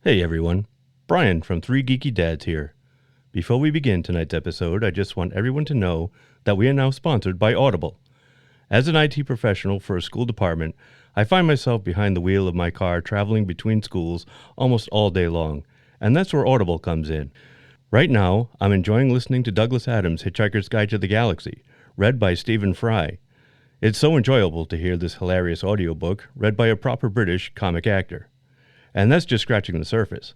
Hey everyone, Brien from 3 Geeky Dads here. Before we begin tonight's episode, I just want everyone to know that we are now sponsored by Audible. As an IT professional for a school department, I find myself behind the wheel of my car traveling between schools almost all day long, and that's where Audible comes in. Right now, I'm enjoying listening to Douglas Adams' Hitchhiker's Guide to the Galaxy, read by Stephen Fry. It's so enjoyable to hear this hilarious audiobook read by a proper British comic actor. And that's just scratching the surface.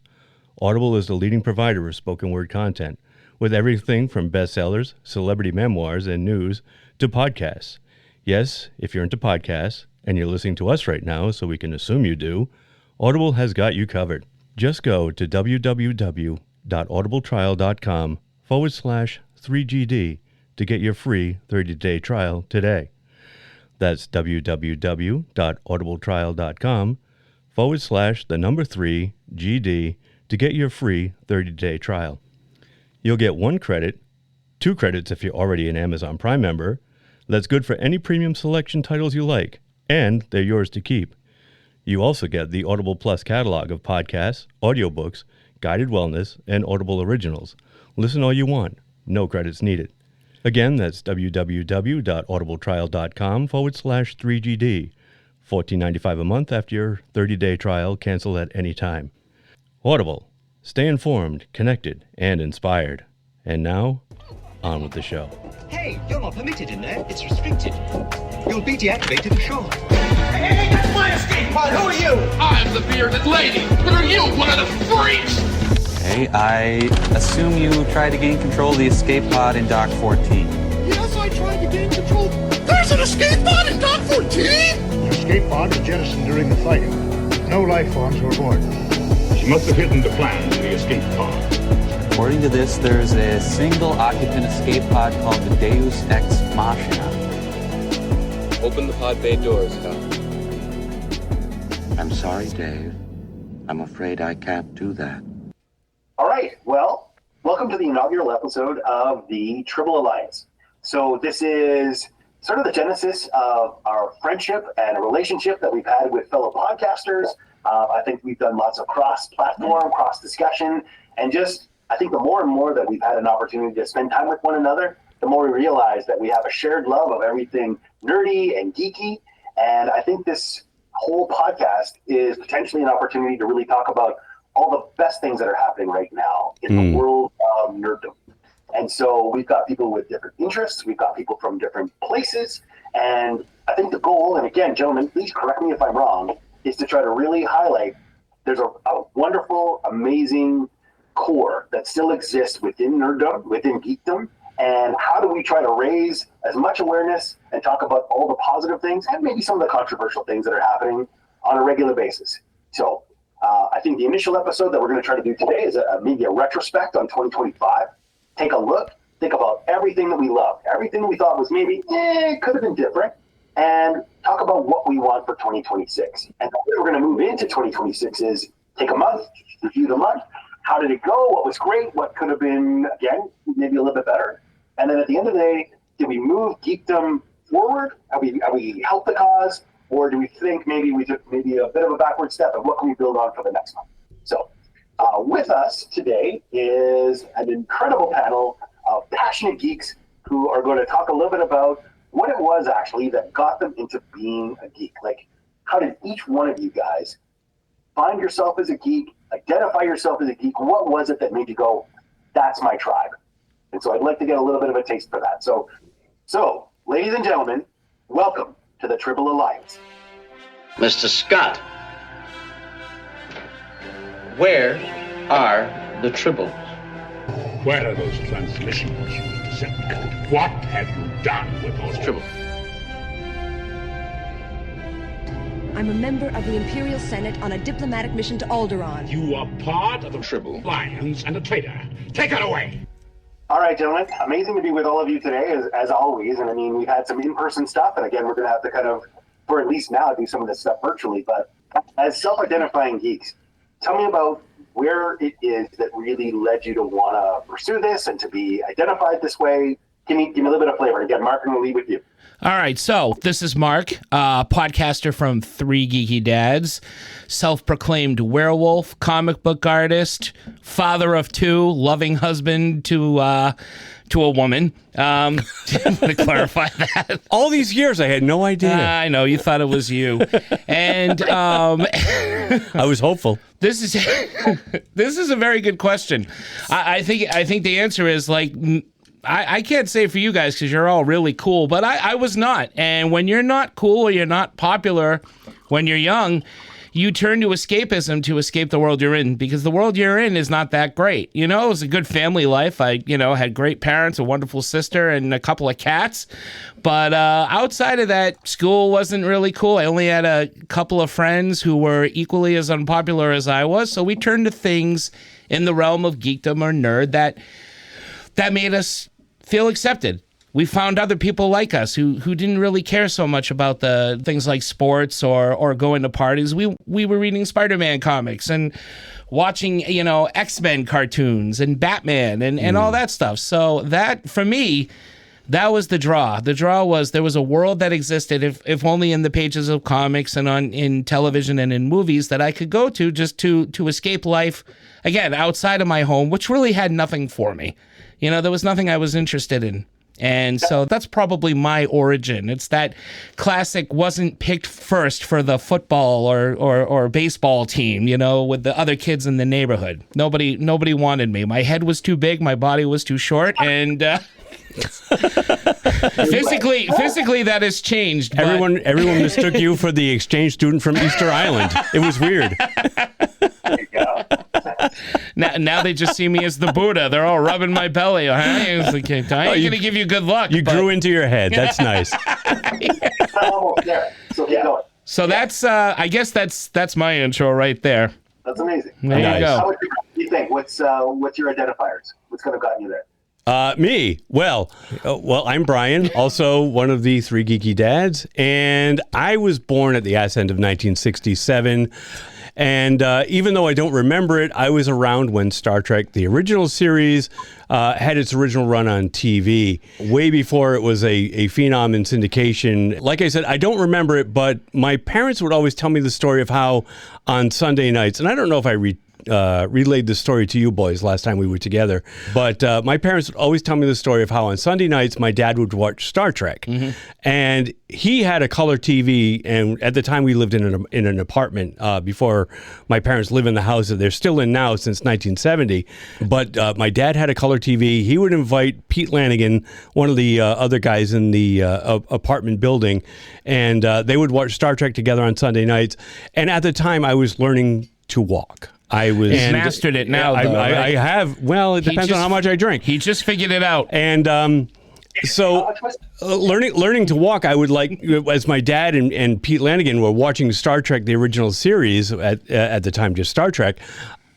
Audible is the leading provider of spoken word content, with everything from bestsellers, celebrity memoirs, and news to podcasts. Yes, if you're into podcasts, and you're listening to us right now, so we can assume you do, Audible has got you covered. Just go to www.audibletrial.com/3GD to get your free 30-day trial today. That's www.audibletrial.com/3GD to get your free 30-day trial. You'll get 1 credit, 2 credits if you're already an Amazon Prime member. That's good for any premium selection titles you like, and they're yours to keep. You also get the Audible Plus catalog of podcasts, audiobooks, guided wellness, and Audible originals. Listen all you want, no credits needed. Again, that's www.audibletrial.com/3GD. $14.95 a month after your 30-day trial, cancel at any time. Audible. Stay informed, connected, and inspired. And now, on with the show. Hey, you're not permitted in there. It's restricted. You'll be deactivated ashore. Hey, that's my escape pod! Who are you? I'm the bearded lady. But are you one of the freaks? Okay, I assume you tried to gain control of the escape pod in Dock 14. Yes, I tried to gain control. There's an escape pod in Dock 14? The escape pod was jettisoned during the fighting. No life forms were aboard. She must have hidden the plan to the escape pod. According to this, there's a single occupant escape pod called the Deus Ex Machina. Open the pod bay doors, Hal. I'm sorry, Dave. I'm afraid I can't do that. All right, well, welcome to the inaugural episode of the TRIBBLE Alliance. So this is sort of the genesis of our friendship and a relationship that we've had with fellow podcasters. I think we've done lots of cross-platform, cross-discussion, and just, I think the more and more that we've had an opportunity to spend time with one another, the more we realize that we have a shared love of everything nerdy and geeky. And I think this whole podcast is potentially an opportunity to really talk about all the best things that are happening right now in the world of nerddom. And so we've got people with different interests. We've got people from different places. And I think the goal, and again, gentlemen, please correct me if I'm wrong, is to try to really highlight there's a wonderful, amazing core that still exists within nerddom, within geekdom. And how do we try to raise as much awareness and talk about all the positive things and maybe some of the controversial things that are happening on a regular basis? So I think the initial episode that we're going to try to do today is maybe a retrospect on 2025. Take a look, think about everything that we loved, everything that we thought was maybe, could have been different, and talk about what we want for 2026. And the way we're going to move into 2026 is take a month, review the month. How did it go? What was great? What could have been, again, maybe a little bit better? And then at the end of the day, did we move geekdom forward? Have we helped the cause? Or do we think maybe we took maybe a bit of a backward step, and what can we build on for the next month? So with us today is an incredible panel of passionate geeks who are going to talk a little bit about what it was actually that got them into being a geek. Like, how did each one of you guys find yourself as a geek, identify yourself as a geek? What was it that made you go, that's my tribe? And so I'd like to get a little bit of a taste for that. So ladies and gentlemen, welcome to the TRIBBLE Alliance. Mr. Scott, where are the tribbles? Where are those transmissions you intercepted? What have you done with those Tribble. I'm a member of the Imperial Senate on a diplomatic mission to Alderaan. You are part of the TRIBBLE Alliance and a traitor. Take it away! All right, gentlemen, amazing to be with all of you today, as always. And I mean, we've had some in-person stuff, and again, we're going to have to kind of, for at least now, do some of this stuff virtually. But as self-identifying geeks, tell me about where it is that really led you to want to pursue this and to be identified this way. Give me a little bit of flavor. Again, Marc, I'm going to leave with you. All right, so this is Marc, podcaster from Three Geeky Dads, self-proclaimed werewolf, comic book artist, father of two, loving husband to a woman. I'm going to clarify that. All these years, I had no idea. I know, you thought it was you. And I was hopeful. This is a very good question. I think the answer is like... I can't say for you guys because you're all really cool, but I was not. And when you're not cool or you're not popular when you're young, you turn to escapism to escape the world you're in because the world you're in is not that great. You know, it was a good family life. I, had great parents, a wonderful sister, and a couple of cats. But outside of that, school wasn't really cool. I only had a couple of friends who were equally as unpopular as I was. So we turned to things in the realm of geekdom or nerd that made us feel accepted. We found other people like us who didn't really care so much about the things like sports or going to parties. We were reading Spider-Man comics and watching, X-Men cartoons and Batman and all that stuff. So that, for me, that was the draw. The draw was there was a world that existed, if only in the pages of comics and in television and in movies, that I could go to just to escape life, again, outside of my home, which really had nothing for me. There was nothing I was interested in. And so that's probably my origin. It's that classic wasn't picked first for the football or baseball team, with the other kids in the neighborhood. Nobody wanted me. My head was too big, my body was too short, and physically that has changed. But... Everyone mistook you for the exchange student from Easter Island. It was weird. There you go. Now they just see me as the Buddha. They're all rubbing my belly. I ain't going to give you good luck. You grew into your head. That's nice. Almost there. So keep going. So that's, I guess that's my intro right there. That's amazing. There you go. What do you think? What's your identifiers? What's going to gotten you there? Me? Well, I'm Brien, also one of the Three Geeky Dads, and I was born at the ass end of 1967. And even though I don't remember it, I was around when Star Trek, the original series, had its original run on TV, way before it was a phenom in syndication. Like I said, I don't remember it, but my parents would always tell me the story of how on Sunday nights, and I don't know if I relayed the story to you boys last time we were together, but my parents would always tell me the story of how on Sunday nights my dad would watch Star Trek, and he had a color TV, and at the time we lived in an apartment before my parents lived in the house that they're still in now since 1970. But my dad had a color TV. He would invite Pete Lanigan, one of the other guys in the apartment building, and they would watch Star Trek together on Sunday nights. And at the time, I was learning to walk. He's mastered it now, though, right? I have. Well, it depends on how much I drink. He just figured it out. And so learning to walk, I would like, as my dad and Pete Lanigan were watching Star Trek, the original series, at the time just Star Trek,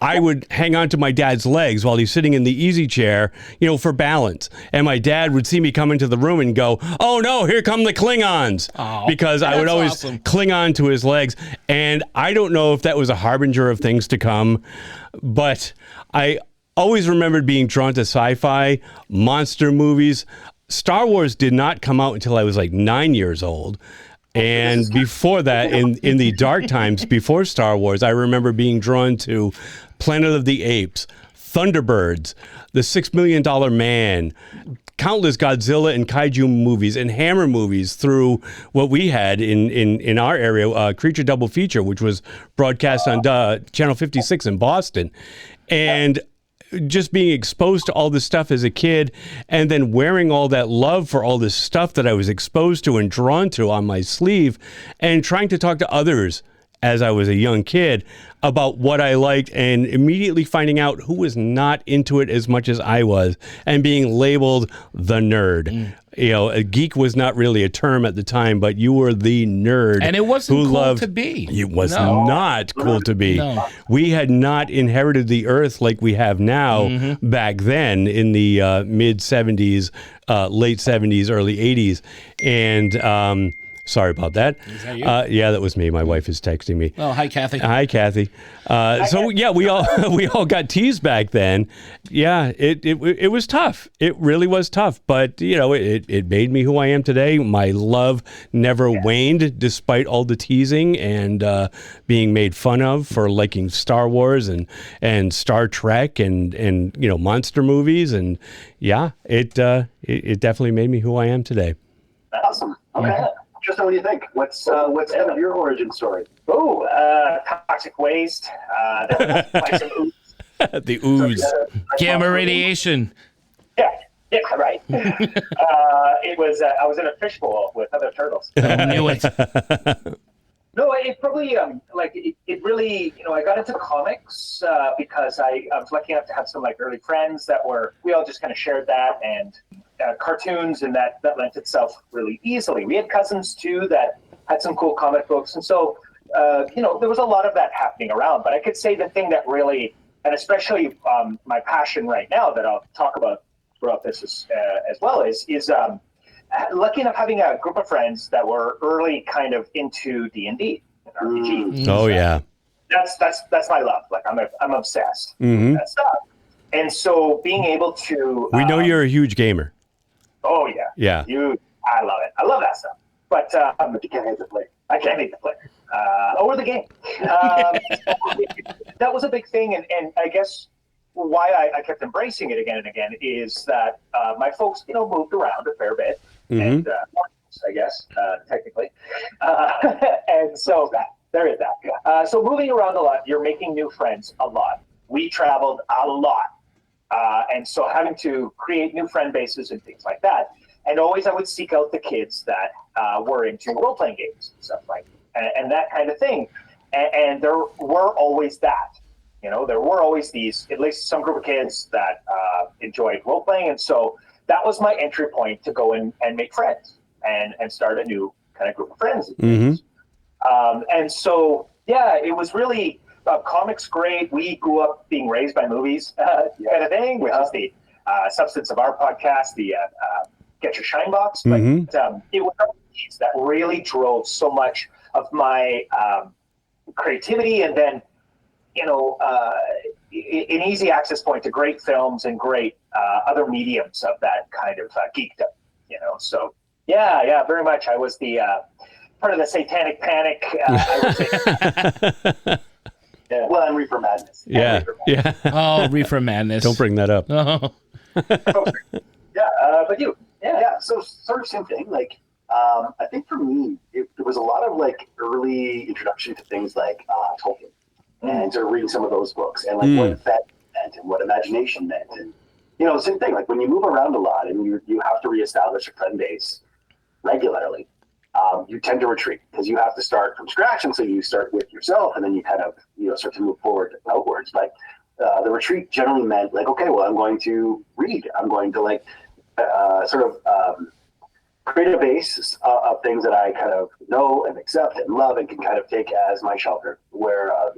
I would hang on to my dad's legs while he's sitting in the easy chair, for balance. And my dad would see me come into the room and go, "Oh no, here come the Klingons." Because I would always cling on to his legs. And I don't know if that was a harbinger of things to come, but I always remembered being drawn to sci-fi, monster movies. Star Wars did not come out until I was like 9 years old. And before that, in the dark times before Star Wars, I remember being drawn to Planet of the Apes, Thunderbirds, The $6 Million Man, countless Godzilla and kaiju movies and Hammer movies through what we had in our area, Creature Double Feature, which was broadcast on Channel 56 in Boston. And just being exposed to all this stuff as a kid and then wearing all that love for all this stuff that I was exposed to and drawn to on my sleeve and trying to talk to others as I was a young kid about what I liked and immediately finding out who was not into it as much as I was and being labeled the nerd. A geek was not really a term at the time, but you were the nerd. And it wasn't cool to be. It was not cool to be. No. We had not inherited the earth like we have now back then in the mid 70s, late 70s, early 80s. And Sorry about that. Is that you? Yeah, that was me. My wife is texting me. Oh, hi, Kathy. Hi, Kathy. So yeah, we all got teased back then. Yeah, it was tough. It really was tough. But it made me who I am today. My love never waned despite all the teasing and being made fun of for liking Star Wars and Star Trek and monster movies. And yeah, it definitely made me who I am today. Awesome. Okay. Yeah. Tristan, what do you think? What's kind of your origin story? Oh, toxic waste. Some ooze. The ooze. Gamma radiation. Yeah, right. It was. I was in a fishbowl with other turtles. I knew it. No, it probably it really I got into comics because I was lucky enough to have some early friends that we all just kind of shared that and cartoons, and that lent itself really easily. We had cousins too that had some cool comic books, and so there was a lot of that happening around. But I could say the thing that really, and especially my passion right now that I'll talk about throughout this as well is lucky enough having a group of friends that were early kind of into D&D and RPG. Oh yeah, that's my love. I'm obsessed with that stuff, and so being able to we know you're a huge gamer. Oh yeah, I love it. I love that stuff. But you can't hate the player. I can't hate the player or the game. That was a big thing, and I guess why I kept embracing it again and again is that my folks, moved around a fair bit, and I guess technically, and so there is that. So moving around a lot, you're making new friends a lot. We traveled a lot, and so having to create new friend bases and things like that. And always I would seek out the kids that were into role-playing games and stuff and that kind of thing. And there were always that. There were always these, at least some group of kids that enjoyed role-playing. And so that was my entry point to go in and make friends and start a new kind of group of friends. And so, yeah, it was really comics great. We grew up being raised by movies kind of thing, which is the substance of our podcast, the Get Your Shine Box. But it was movies that really drove so much of my creativity, and then an easy access point to great films and great other mediums of that kind of geekdom. So yeah, very much. I was the part of the satanic panic. I would say. Yeah. Well, and Reefer Madness. Yeah. Oh, Reefer Madness. Don't bring that up. Oh. But you. Yeah. So sort of same thing. I think for me, there was a lot of early introduction to things like Tolkien, and sort of reading some of those books and what that meant and what imagination meant, and same thing. When you move around a lot and you have to reestablish a friend base regularly, you tend to retreat because you have to start from scratch, and so you start with yourself, and then you kind of start to move forward outwards. But the retreat generally meant okay, well, I'm going to read. I'm going to create a base of things that I kind of know and accept and love and can kind of take as my shelter. Where I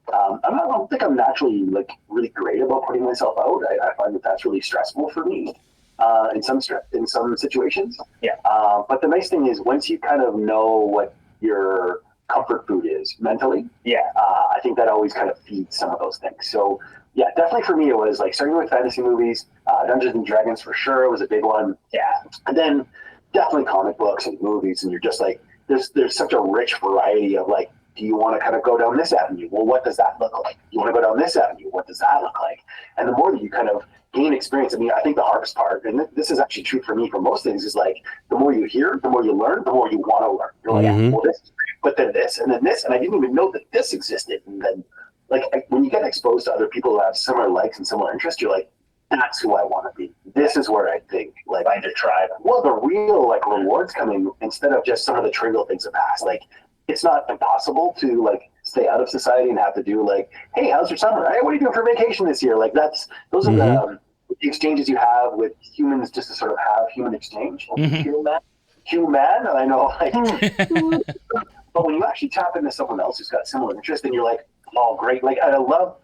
don't think I'm naturally really great about putting myself out. I find that that's really stressful for me in some situations. Yeah. But the nice thing is once you kind of know what your comfort food is mentally, I think that always kind of feeds some of those things. So yeah, definitely for me it was starting with fantasy movies, Dungeons and Dragons for sure was a big one. Yeah, and then definitely comic books and movies, and you're just there's such a rich variety of do you want to kind of go down this avenue? Well, what does that look like? You want to go down this avenue? What does that look like? And the more that you kind of gain experience, I think the hardest part, and this is actually true for me for most things, is the more you hear, the more you learn, the more you want to learn. You're well, this is great, but then this, and then this, and I didn't even know that this existed. And then when you get exposed to other people who have similar likes and similar interests, you're that's who I want to be. This is where I think find a tribe. Well, the real rewards come in instead of just some of the trivial things that pass. It's not impossible to stay out of society and have to do hey, how's your summer? Hey, what are you doing for vacation this year? Those are the exchanges you have with humans, just to sort of have human exchange. Human, and I know but when you actually tap into someone else who's got similar interest, and you're oh great. I love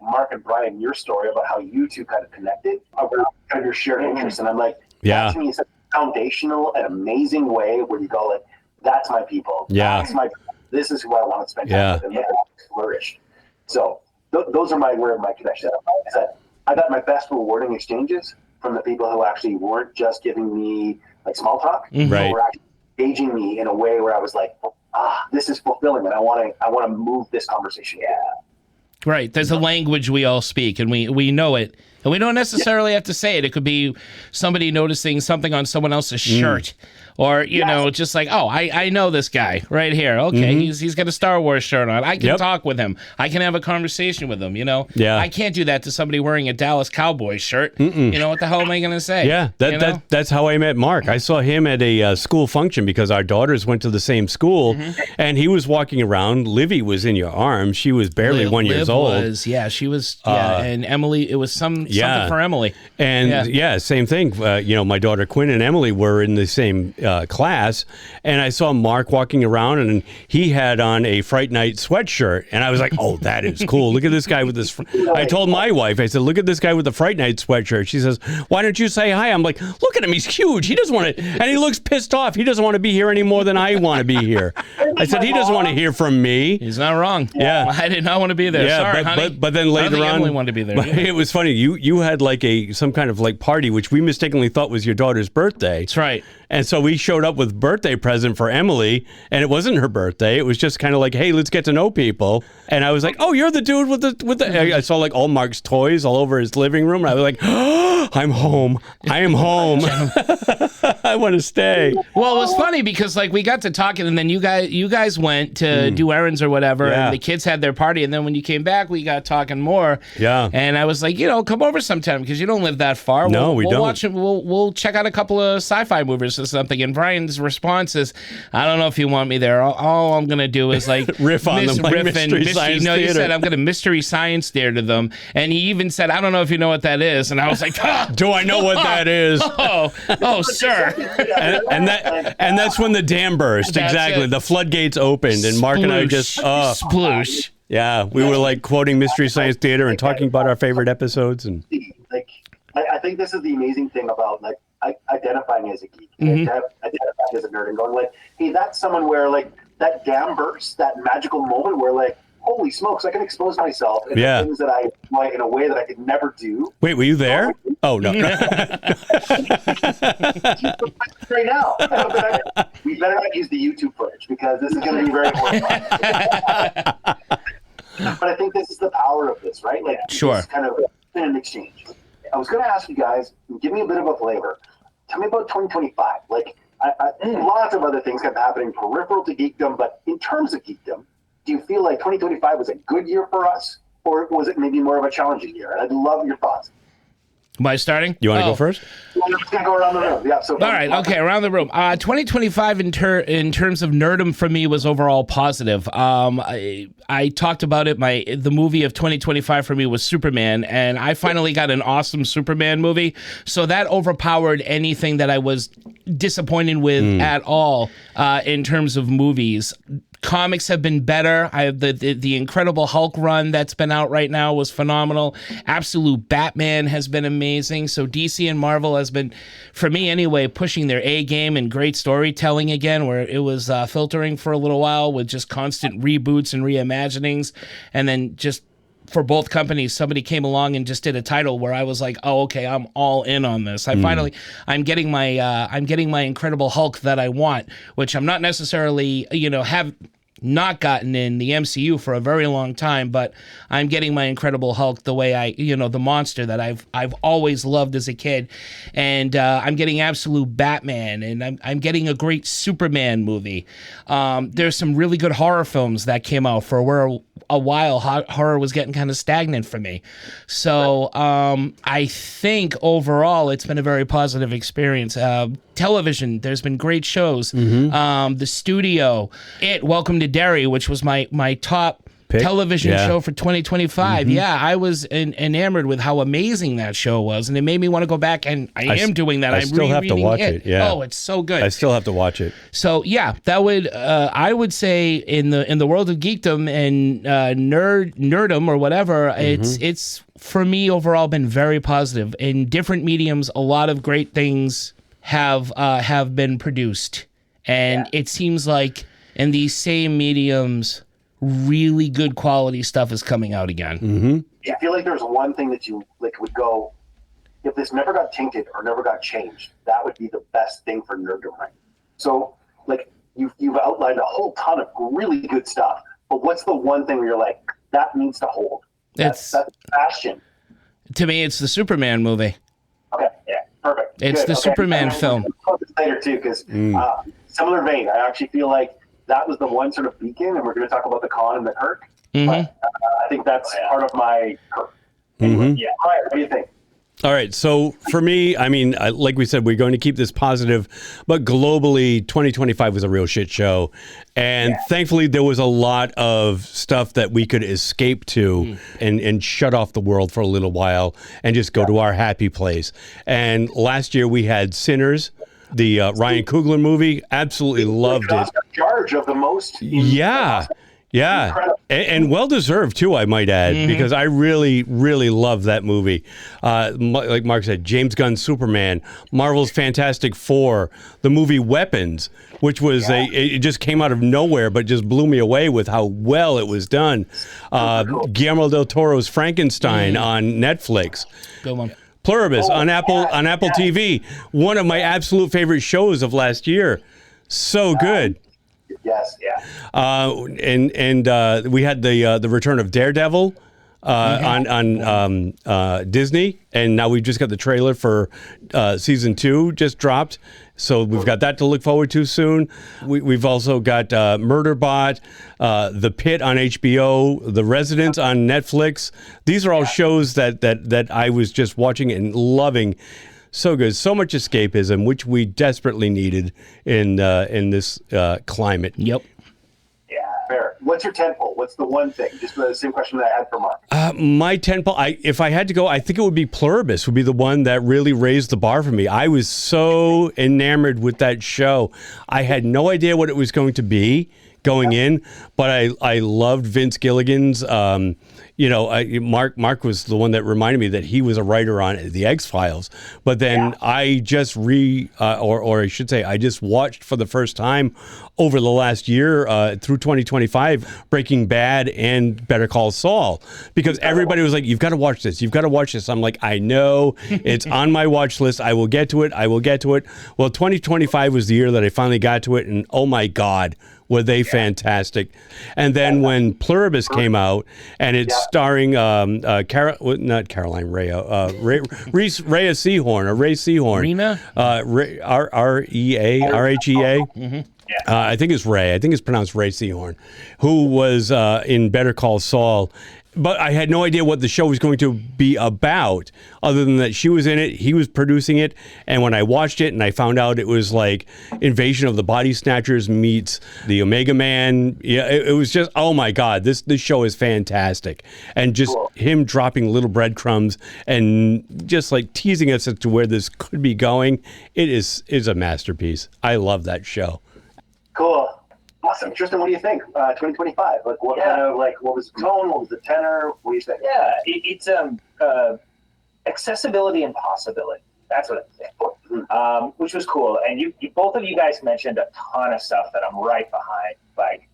Marc and Brien, your story about how you two kind of connected around kind of your shared interests, and I'm that to me is a foundational and amazing way where you go that's my people. Yeah. This is who I want to spend time with, and let it flourish. So those are where my connection is that I got my best rewarding exchanges from the people who actually weren't just giving me like small talk, Right. but were actually engaging me in a way where I was like, this is fulfilling, and I want to move this conversation. Yeah. Right. There's a language we all speak, and we know it. And we don't necessarily have to say it. It could be somebody noticing something on someone else's shirt. Or, you know, just like, oh, I know this guy right here. Okay, he's got a Star Wars shirt on. I can talk with him. I can have a conversation with him, you know? Yeah. I can't do that to somebody wearing a Dallas Cowboys shirt. You know, what the hell am I going to say? Yeah, that's how I met Marc. I saw him at a school function because our daughters went to the same school, and he was walking around. Livy was in your arms. She was barely 1 year old. She was, and Emily, it was something for Emily. And same thing. You know, my daughter Quinn and Emily were in the same class, and I saw Marc walking around, and he had on a Fright Night sweatshirt, and I was like, oh, that is cool. Look at this guy with this. I told my wife, I said, look at this guy with the Fright Night sweatshirt. She says, why don't you say hi? I'm like, look at him. He's huge. He doesn't want to, and he looks pissed off. He doesn't want to be here any more than I want to be here. I said, he doesn't want to hear from me. He's not wrong. Yeah. I did not want to be there. Yeah, Sorry, honey. But then later on, Emily wanted to be there. It was funny. You had like some kind of like party, which we mistakenly thought was your daughter's birthday. That's right. And so we showed up with birthday present for Emily, and it wasn't her birthday. It was just kind of like, hey, let's get to know people. And I was like, oh, you're the dude with the. I saw like all Marc's toys all over his living room, and I was like, oh, I'm home. I am home. I want to stay. Well, it was funny because like we got to talking, and then you guys went to do errands or whatever, and the kids had their party, and then when you came back, we got talking more. Yeah. And I was like, you know, come over sometime because you don't live that far. No, we don't. don't. Watch it. We'll check out a couple of sci-fi movies or something. And Brian's response is, I don't know if you want me there. All I'm gonna do is like riff on them, like Mystery Science Theater. He said I'm gonna Mystery Science Theater them, and he even said, I don't know if you know what that is. And I was like, do I know what that is? Oh, sir. And that's when the dam burst. That's exactly. it. The floodgates opened, and Marc and I just sploosh. Yeah, we were like quoting Mystery Science Theater and talking about our favorite episodes. And like, I think this is the amazing thing about like identifying as a geek, identifying as a nerd, and going like, hey, that's someone where like that dam burst, that magical moment where like, holy smokes, I can expose myself in things that I like in a way that I could never do. Wait, were you there? Oh no. Right now, we better not use the YouTube footage because this is going to be very important. But I think this is the power of this, right? Like, sure. It's kind of an exchange. I was going to ask you guys, give me a bit of a flavor. Tell me about 2025. Like, lots of other things have been happening peripheral to geekdom, but in terms of geekdom, do you feel like 2025 was a good year for us, or was it maybe more of a challenging year? And I'd love your thoughts. Am I starting? You want to go first? We're just going to go around the room. Yeah. So all right. Okay. Around the room. 2025 in terms of nerdom for me was overall positive. I talked about it. The movie of 2025 for me was Superman, and I finally got an awesome Superman movie. So that overpowered anything that I was disappointed with at all in terms of movies. Comics have been better. I have the Incredible Hulk run that's been out right now was phenomenal. Absolute Batman has been amazing. So DC and Marvel has been, for me anyway, pushing their A game and great storytelling again, where it was filtering for a little while with just constant reboots and reimaginings, and then just for both companies, somebody came along and just did a title where I was like, oh, okay, I'm all in on this. I'm getting my Incredible Hulk that I want, which I'm not necessarily, have not gotten in the MCU for a very long time, but I'm getting my Incredible Hulk the way the monster that I've always loved as a kid, and I'm getting absolute Batman, and I'm getting a great Superman movie. There's some really good horror films that came out for a while. Horror was getting kind of stagnant for me, so I think overall it's been a very positive experience. Television, there's been great shows. The Studio, Welcome to Derry, which was my top television show for 2025. Yeah, I was enamored with how amazing that show was, and it made me want to go back, and I am doing that. I still have to watch it. Yeah. Oh, it's so good. I still have to watch it. So yeah, that would I would say in the world of geekdom and nerdom or whatever, it's for me overall been very positive. In different mediums, a lot of great things have been produced. And it seems like in these same mediums, really good quality stuff is coming out again. Mm-hmm. I feel like there's one thing that you like would go, if this never got tainted or never got changed, that would be the best thing for nerddom, right? So, like, you've outlined a whole ton of really good stuff, but what's the one thing where you're like, that needs to hold? That's bastion. To me, it's the Superman movie. Okay, yeah, perfect. It's the Superman film. We'll talk this later, too, because similar vein, I actually feel like that was the one sort of beacon, and we're going to talk about the con and the Kirk, but I think that's part of my Kirk. Anyway, yeah. All right, what do you think? All right. So for me, I mean, like we said, we're going to keep this positive, but globally, 2025 was a real shit show. And thankfully, there was a lot of stuff that we could escape to and shut off the world for a little while and just go to our happy place. And last year we had Sinners, the Ryan Coogler movie. Absolutely loved it. Charge of the most. Yeah. Yeah, and well-deserved, too, I might add, because I really, really love that movie. Like Mark said, James Gunn's Superman, Marvel's Fantastic Four, the movie Weapons, which was it just came out of nowhere, but just blew me away with how well it was done. Guillermo del Toro's Frankenstein on Netflix. Good one. Pluribus on Apple TV, one of my absolute favorite shows of last year. So good. Yes, yeah. And we had the return of Daredevil on Disney, and now we've just got the trailer for season 2 just dropped, so we've got that to look forward to soon. We've also got Murderbot, The Pit on HBO, The Residence on Netflix. These are all shows that I was just watching and loving. So good, so much escapism, which we desperately needed in this climate. Yep. Yeah, fair. What's your tentpole? What's the one thing? Just the same question that I had for Mark. My tentpole, if I had to go, I think it would be Pluribus. Would be the one that really raised the bar for me. I was so enamored with that show. I had no idea what it was going to be going in, but I loved Vince Gilligan's. Mark was the one that reminded me that he was a writer on The X-Files. But then I just I just watched for the first time over the last year through 2025 Breaking Bad and Better Call Saul, because everybody was like, "You've got to watch this. You've got to watch this." I'm like, "I know, it's on my watch list. I will get to it. Well, 2025 was the year that I finally got to it, and oh my God, were they fantastic. And then when Pluribus came out, and it's starring not Caroline Rhea, Rhea Seehorn, Ray Seehorn. Rena? R-E-A-R-H-E-A. I think it's Ray. I think it's pronounced Ray Seehorn, who was in Better Call Saul. But I had no idea what the show was going to be about, other than that she was in it, he was producing it, and when I watched it and I found out it was like Invasion of the Body Snatchers meets the Omega Man, it was just, oh my God, this show is fantastic. And just him dropping little breadcrumbs and just like teasing us as to where this could be going, it is a masterpiece. I love that show. Cool. Awesome. Tristan, what do you think? 2025. Like, what kind of, like, what was the tone? What was the tenor? What do you think? Yeah, it's accessibility and possibility. That's what I'm saying. Which was cool. And you both of you guys mentioned a ton of stuff that I'm right behind. Like,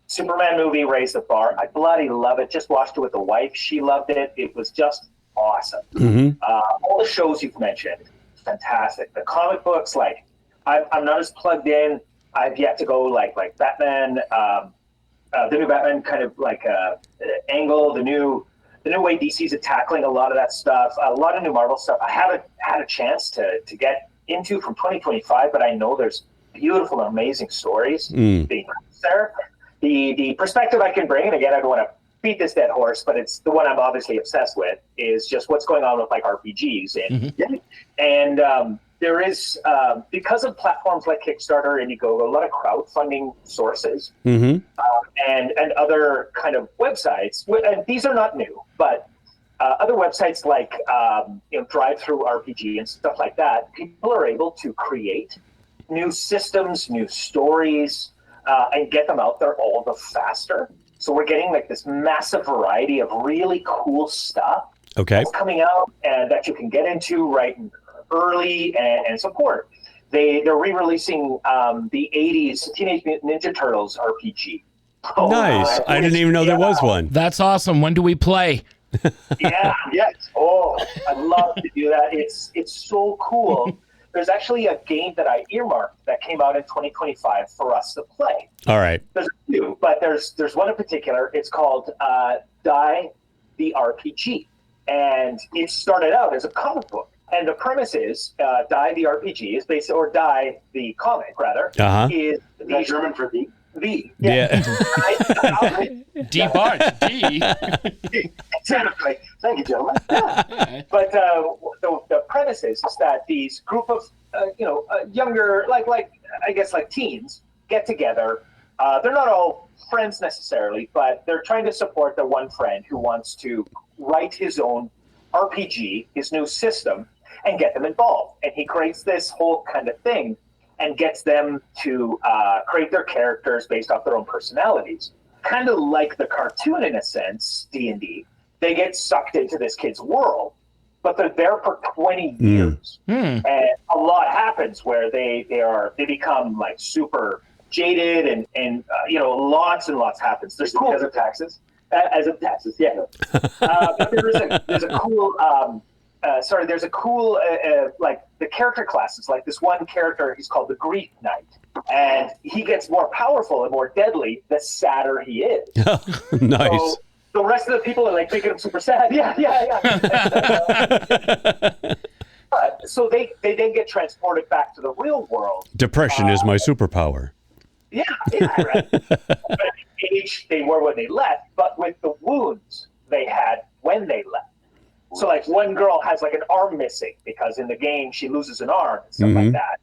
Superman movie raised the bar. I bloody love it. Just watched it with the wife. She loved it. It was just awesome. All the shows you've mentioned, fantastic. The comic books, like, I'm not as plugged in. I've yet to go like Batman, the new Batman kind of like angle, the new way DC's tackling a lot of that stuff, a lot of new Marvel stuff. I haven't had a chance to get into from 2025, but I know there's beautiful, amazing stories being there. The perspective I can bring, and again, I don't want to beat this dead horse, but it's the one I'm obviously obsessed with, is just what's going on with like RPGs and there is, because of platforms like Kickstarter, Indiegogo, a lot of crowdfunding sources and other kind of websites. And these are not new, but other websites like Drive-Thru RPG and stuff like that, people are able to create new systems, new stories, and get them out there all the faster. So we're getting like this massive variety of really cool stuff that's coming out and that you can get into right early and support. they're re-releasing the 80s Teenage Mutant Ninja Turtles RPG. Nice. I didn't even know there was one. That's awesome. When do we play? Yes. Oh, I'd love to do that. It's so cool. There's actually a game that I earmarked that came out in 2025 for us to play. All right. There's a few, but there's one in particular. It's called Die the RPG, and it started out as a comic book. And the premise is Die the RPG is based, or Die the comic rather, is the German for the. Yeah. D-Bart. D. Exactly. Thank you, gentlemen. Yeah. But the premise is that these group of younger, like I guess like teens, get together. They're not all friends necessarily, but they're trying to support the one friend who wants to write his own RPG, his new system, and get them involved. And he creates this whole kind of thing and gets them to create their characters based off their own personalities. Kind of like the cartoon in a sense, D&D. They get sucked into this kid's world, but they're there for 20 years. And a lot happens where they become like super jaded and lots and lots happens. There's cool as of taxes. As of taxes, yeah. But there's a cool like the character classes. Like this one character, he's called the Grief Knight, and he gets more powerful and more deadly the sadder he is. Nice. So the rest of the people are like making him super sad. Yeah. So they then get transported back to the real world. Depression is my superpower. Yeah, right. But age they were when they left, but with the wounds they had when they left. So like one girl has like an arm missing because in the game she loses an arm and stuff like that.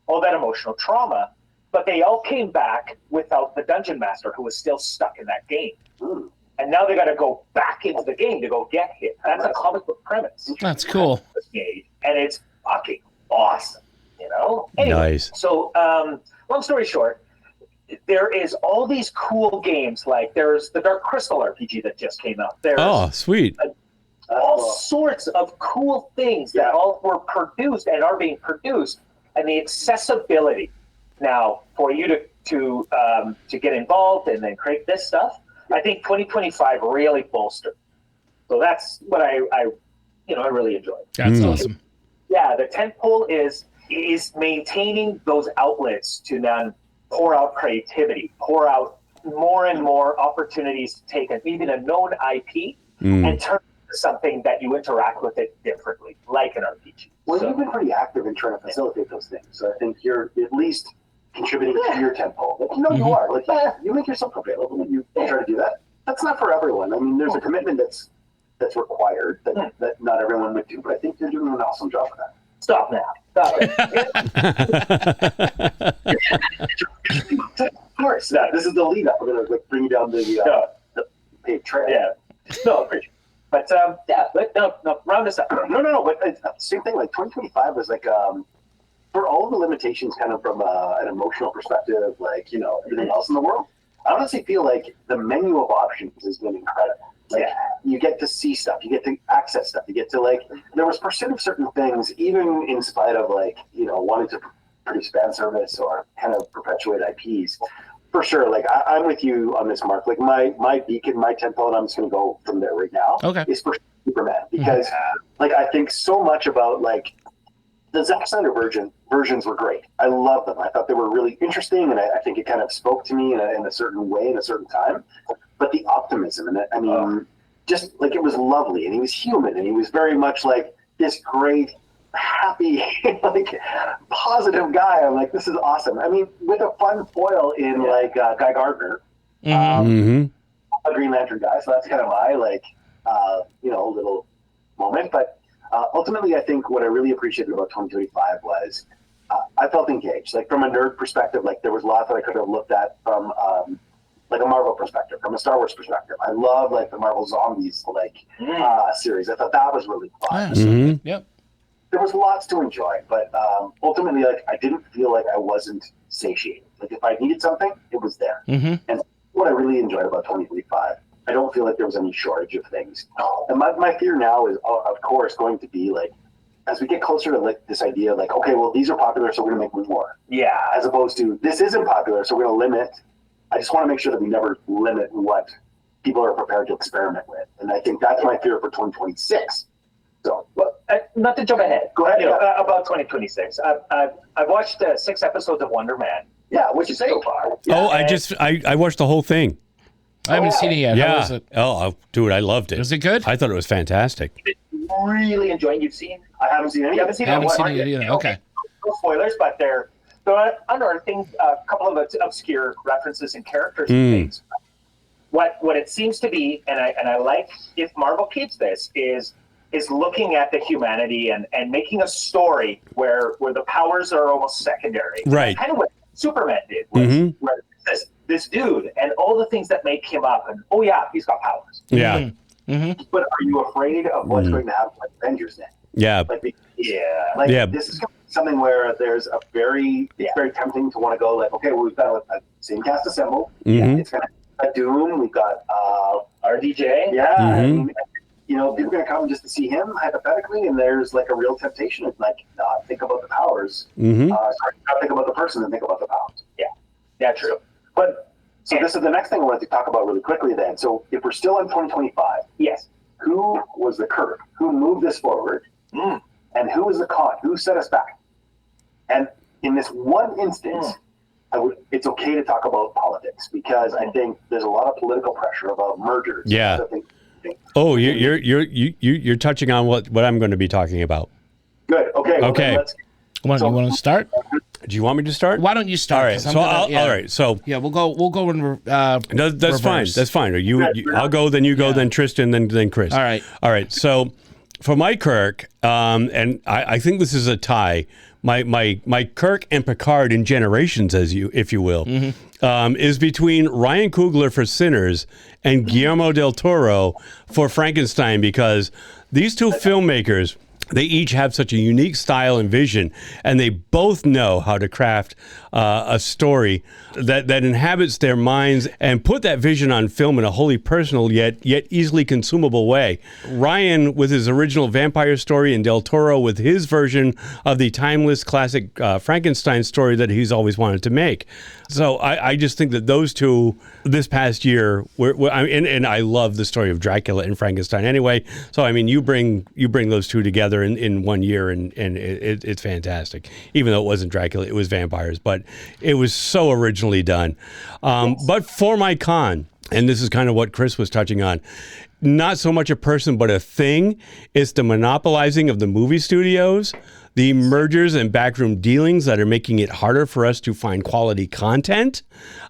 All that emotional trauma. But they all came back without the dungeon master who was still stuck in that game. And now they got to go back into the game to go get him. That's a comic book premise. That's cool. And it's fucking awesome, Anyway, nice. So long story short, there is all these cool games. Like there's the Dark Crystal RPG that just came out. There's sweet. All sorts of cool things that all were produced and are being produced, and the accessibility now for you to get involved and then create this stuff. I think 2025 really bolstered. So that's what I really enjoyed. That's awesome. Yeah, the tentpole is maintaining those outlets to then pour out creativity, pour out more and more opportunities to take even a known IP and turn something that you interact with it differently, like an RPG. Well, you've been pretty active in trying to facilitate those things, so I think you're at least contributing to your tempo. Like, you are. Like, you make yourself available and you try to do that. That's not for everyone. I mean, there's a commitment that's required that not everyone would do, but I think you're doing an awesome job of that. Stop now. Stop it. Of course. Yeah, this is the lead up. We're going to bring you down the paved trail. Yeah. No, appreciate it. But no, round us up. No. But it's the same thing. Like 2025 was like for all the limitations, kind of from an emotional perspective, like everything else in the world. I honestly feel like the menu of options has been incredible. Like you get to see stuff, you get to access stuff, you get to there was pursuit of certain things, even in spite of wanting to produce fan service or kind of perpetuate IPs. For sure, I'm with you on this, Mark. Like my beacon, my tempo, and I'm just going to go from there right now. Okay. Is for Superman because I think so much about the Zack Snyder versions were great. I love them. I thought they were really interesting, and I think it kind of spoke to me in a certain way, in a certain time. But the optimism and just it was lovely, and he was human, and he was very much like this great, happy, positive guy. I'm like, this is awesome. I mean, with a fun foil in Guy Gardner, a Green Lantern guy. So that's kind of my little moment. But ultimately, I think what I really appreciated about 2025 was I felt engaged. Like from a nerd perspective, there was a lot that I could have looked at from a Marvel perspective, from a Star Wars perspective. I love the Marvel Zombies series. I thought that was really fun. Yep. There was lots to enjoy, but ultimately, I didn't feel like I wasn't satiated. If I needed something, it was there. And what I really enjoyed about 2025, I don't feel like there was any shortage of things. And my fear now is, of course, going to be as we get closer to like this idea, like, okay, well, these are popular, so we're gonna make more. Yeah. As opposed to this isn't popular, so we're gonna limit. I just want to make sure that we never limit what people are prepared to experiment with, and I think that's my fear for 2026. So, well, not to jump ahead. Go ahead. About 2026. I've watched 6 episodes of Wonder Man. Yeah, what you say so far? Yeah, oh, I watched the whole thing. I haven't seen it yet. Yeah. How was it? Oh, dude, I loved it. Was it good? I thought it was fantastic. Really enjoying. You've seen? I haven't seen it. You haven't seen I haven't it? seen it either. Okay. No spoilers, but they're unearthing a couple of obscure references and characters and things. What it seems to be, and I like if Marvel keeps this, is looking at the humanity and making a story where the powers are almost secondary. Right. Kind of what Superman did, where this dude and all the things that make him up, and oh yeah, he's got powers. Yeah. But are you afraid of what's going to happen with Avengers then? Yeah. This is something where there's it's very tempting to want to go like, okay, well, we've got a same cast assembled. It's going to Doom. We've got RDJ. Yeah. I mean, people are going to come just to see him hypothetically, and there's like a real temptation of like not think about the powers. Not think about the person and think about the powers. Yeah, true. But so this is the next thing I wanted to talk about really quickly then. So if we're still in 2025, yes, who was the Kirk? Who moved this forward? And who was the con? Who set us back? And in this one instance, it's okay to talk about politics because I think there's a lot of political pressure about mergers. Yeah. Oh, you're touching on what I'm going to be talking about. Good. Okay. Okay. You want to start? Do you want me to start? Why don't you start? All right. So all right. So yeah, we'll go in. That's reverse. fine. That's fine. I'll go. Then you go. Then Tristan. Then Chris. All right. All right. So for my Kirk, and I think this is a tie. My Kirk and Picard in generations, if you will, is between Ryan Coogler for Sinners and Guillermo del Toro for Frankenstein, because these two filmmakers, they each have such a unique style and vision, and they both know how to craft a story that inhabits their minds and put that vision on film in a wholly personal yet easily consumable way. Ryan with his original vampire story, and Del Toro with his version of the timeless classic Frankenstein story that he's always wanted to make. So I just think that those two this past year and I love the story of Dracula and Frankenstein anyway. So I mean, you bring those two together in 1 year and it's fantastic. Even though it wasn't Dracula, it was vampires, but it was so originally done. But for my con, and this is kind of what Chris was touching on, not so much a person but a thing, it's the monopolizing of the movie studios, the mergers and backroom dealings that are making it harder for us to find quality content.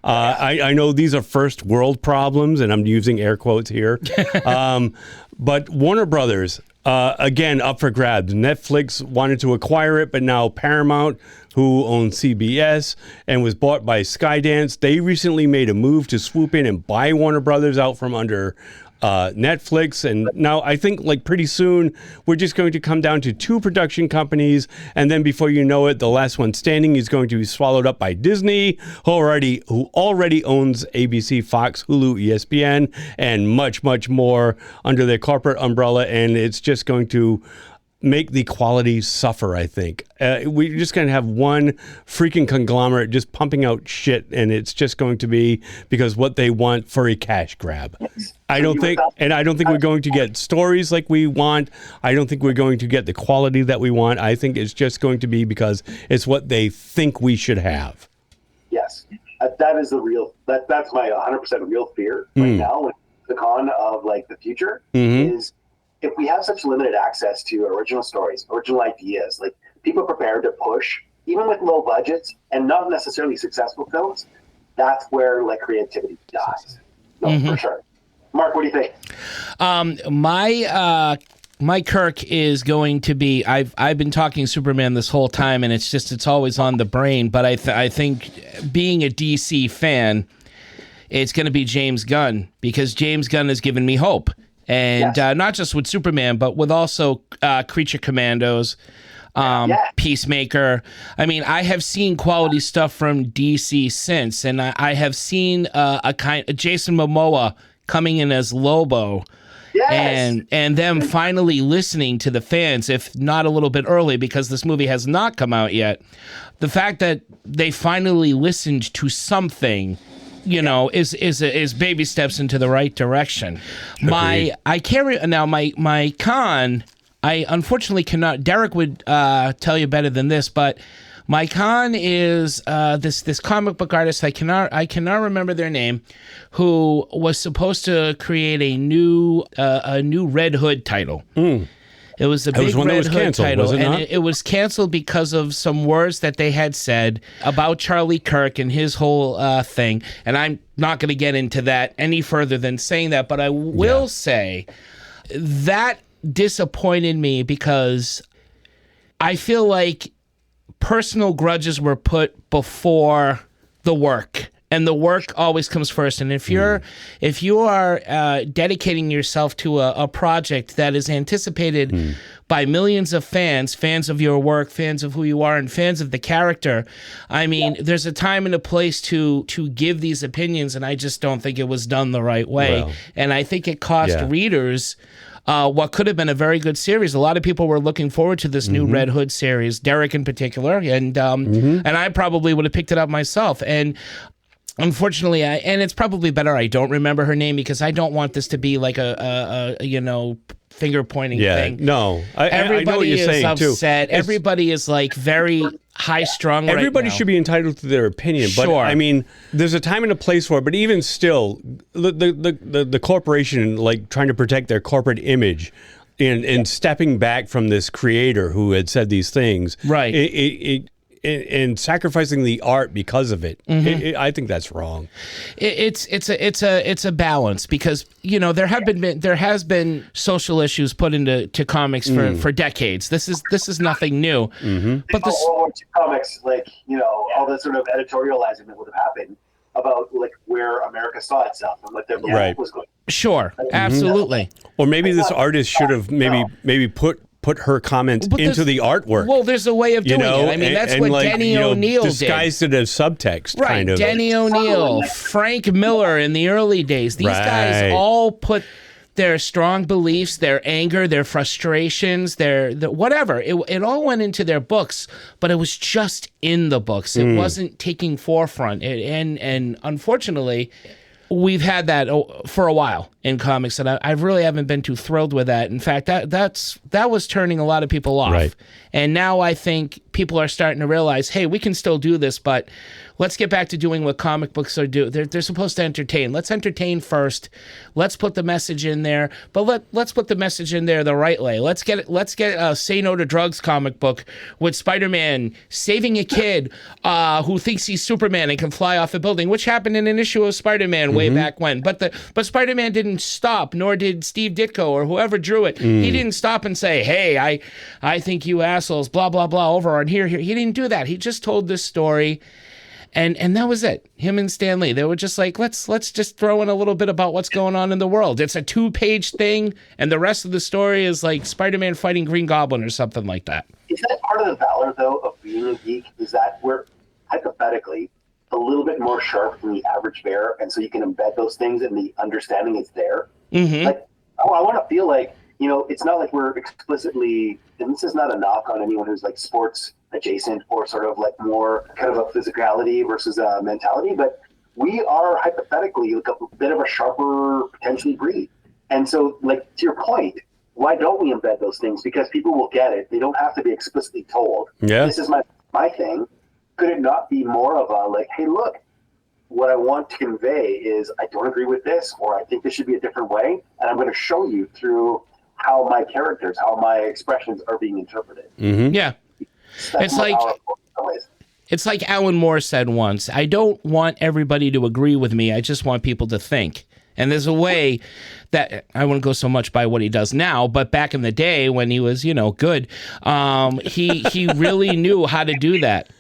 I know these are first world problems, and I'm using air quotes here. But Warner Brothers, again, up for grabs. Netflix wanted to acquire it, but now Paramount, who owns CBS and was bought by Skydance, they recently made a move to swoop in and buy Warner Brothers out from under Netflix. And now I think like pretty soon we're just going to come down to 2 production companies, and then before you know it, the last one standing is going to be swallowed up by Disney, who already owns ABC, Fox, Hulu, ESPN, and much more under their corporate umbrella, and it's just going to make the quality suffer, I think. We're just going to have one freaking conglomerate just pumping out shit, and it's just going to be because what they want for a cash grab. I don't think we're going to get stories like we want. I don't think we're going to get the quality that we want. I think it's just going to be because it's what they think we should have. Yes. That is that's my 100% real fear right now with the con of like the future is if we have such limited access to original stories, original ideas, like people are prepared to push, even with low budgets and not necessarily successful films, that's where like creativity dies. For sure. Marc, what do you think? My Kirk is going to be. I've been talking Superman this whole time, and it's always on the brain. But I think being a DC fan, it's going to be James Gunn, because James Gunn has given me hope. And not just with Superman, but with also Creature Commandos, Peacemaker. I mean, I have seen quality stuff from DC since, and I have seen Jason Momoa coming in as Lobo. Yes. And them finally listening to the fans, if not a little bit early, because this movie has not come out yet. The fact that they finally listened to something, you know, is baby steps into the right direction. My con, I unfortunately cannot. Derek would tell you better than this, but my con is this comic book artist. I cannot remember their name, who was supposed to create a new Red Hood title. It was a big Red Hood title, and it was canceled because of some words that they had said about Charlie Kirk and his whole thing. And I'm not going to get into that any further than saying that, but I will say that disappointed me because I feel like personal grudges were put before the work. And the work always comes first. And if you are dedicating yourself to a project that is anticipated by millions of fans of your work, fans of who you are, and fans of the character, I mean, there's a time and a place to give these opinions, and I just don't think it was done the right way. Well, and I think it cost readers what could have been a very good series. A lot of people were looking forward to this new Red Hood series, Derek in particular, and I probably would have picked it up myself. And unfortunately, and it's probably better I don't remember her name because I don't want this to be like a finger pointing thing. No, everybody I know what you're is saying upset. Too. Everybody is like very high strung. Everybody should be entitled to their opinion, but I mean, there's a time and a place for it. But even still, the corporation like trying to protect their corporate image. And stepping back from this creator who had said these things, right? And sacrificing the art because of it, I think that's wrong. It's a balance because there has been social issues put into comics for decades. This is nothing new. But the World War II comics, like all the sort of editorializing that would have happened about like where America saw itself and what their belief was going. Sure, absolutely. Or maybe this artist should have maybe put her comments into the artwork. Well, there's a way of doing it. I mean, that's what Denny O'Neil did. Disguised it as subtext, kind of. Denny O'Neil, Frank Miller in the early days. These guys all put their strong beliefs, their anger, their frustrations, their whatever. It all went into their books, but it was just in the books. It wasn't taking forefront. And unfortunately, we've had that for a while in comics, and I really haven't been too thrilled with that. In fact, that was turning a lot of people off. Right. And now I think people are starting to realize, hey, we can still do this, but let's get back to doing what comic books are do. They're supposed to entertain. Let's entertain first. Let's put the message in there, but let's put the message in there the right way. Let's get a Say No to Drugs comic book with Spider-Man saving a kid who thinks he's Superman and can fly off a building, which happened in an issue of Spider-Man way back when. But Spider-Man didn't stop, nor did Steve Ditko or whoever drew it. He didn't stop and say, hey, I think you assholes, blah, blah, blah, over on here. He didn't do that. He just told this story. And that was it. Him and Stan Lee, they were just like, let's just throw in a little bit about what's going on in the world. It's a 2-page thing, and the rest of the story is like Spider-Man fighting Green Goblin or something like that. Is that part of the valor, though, of being a geek? Is that we're hypothetically a little bit more sharp than the average bear, and so you can embed those things, and the understanding is there. Like, I want to feel like it's not like we're explicitly, and this is not a knock on anyone who's like sports adjacent or sort of like more kind of a physicality versus a mentality, but we are hypothetically like a bit of a sharper potentially breed. And so, like, to your point, why don't we embed those things? Because people will get it. They don't have to be explicitly told. Yeah. This is my thing. Could it not be more of a like, hey, look, what I want to convey is I don't agree with this, or I think this should be a different way, and I'm going to show you through how my characters, how my expressions are being interpreted. Yeah. It's like Alan Moore said once, I don't want everybody to agree with me. I just want people to think. And there's a way that I wouldn't go so much by what he does now, but back in the day when he was, good, he really knew how to do that.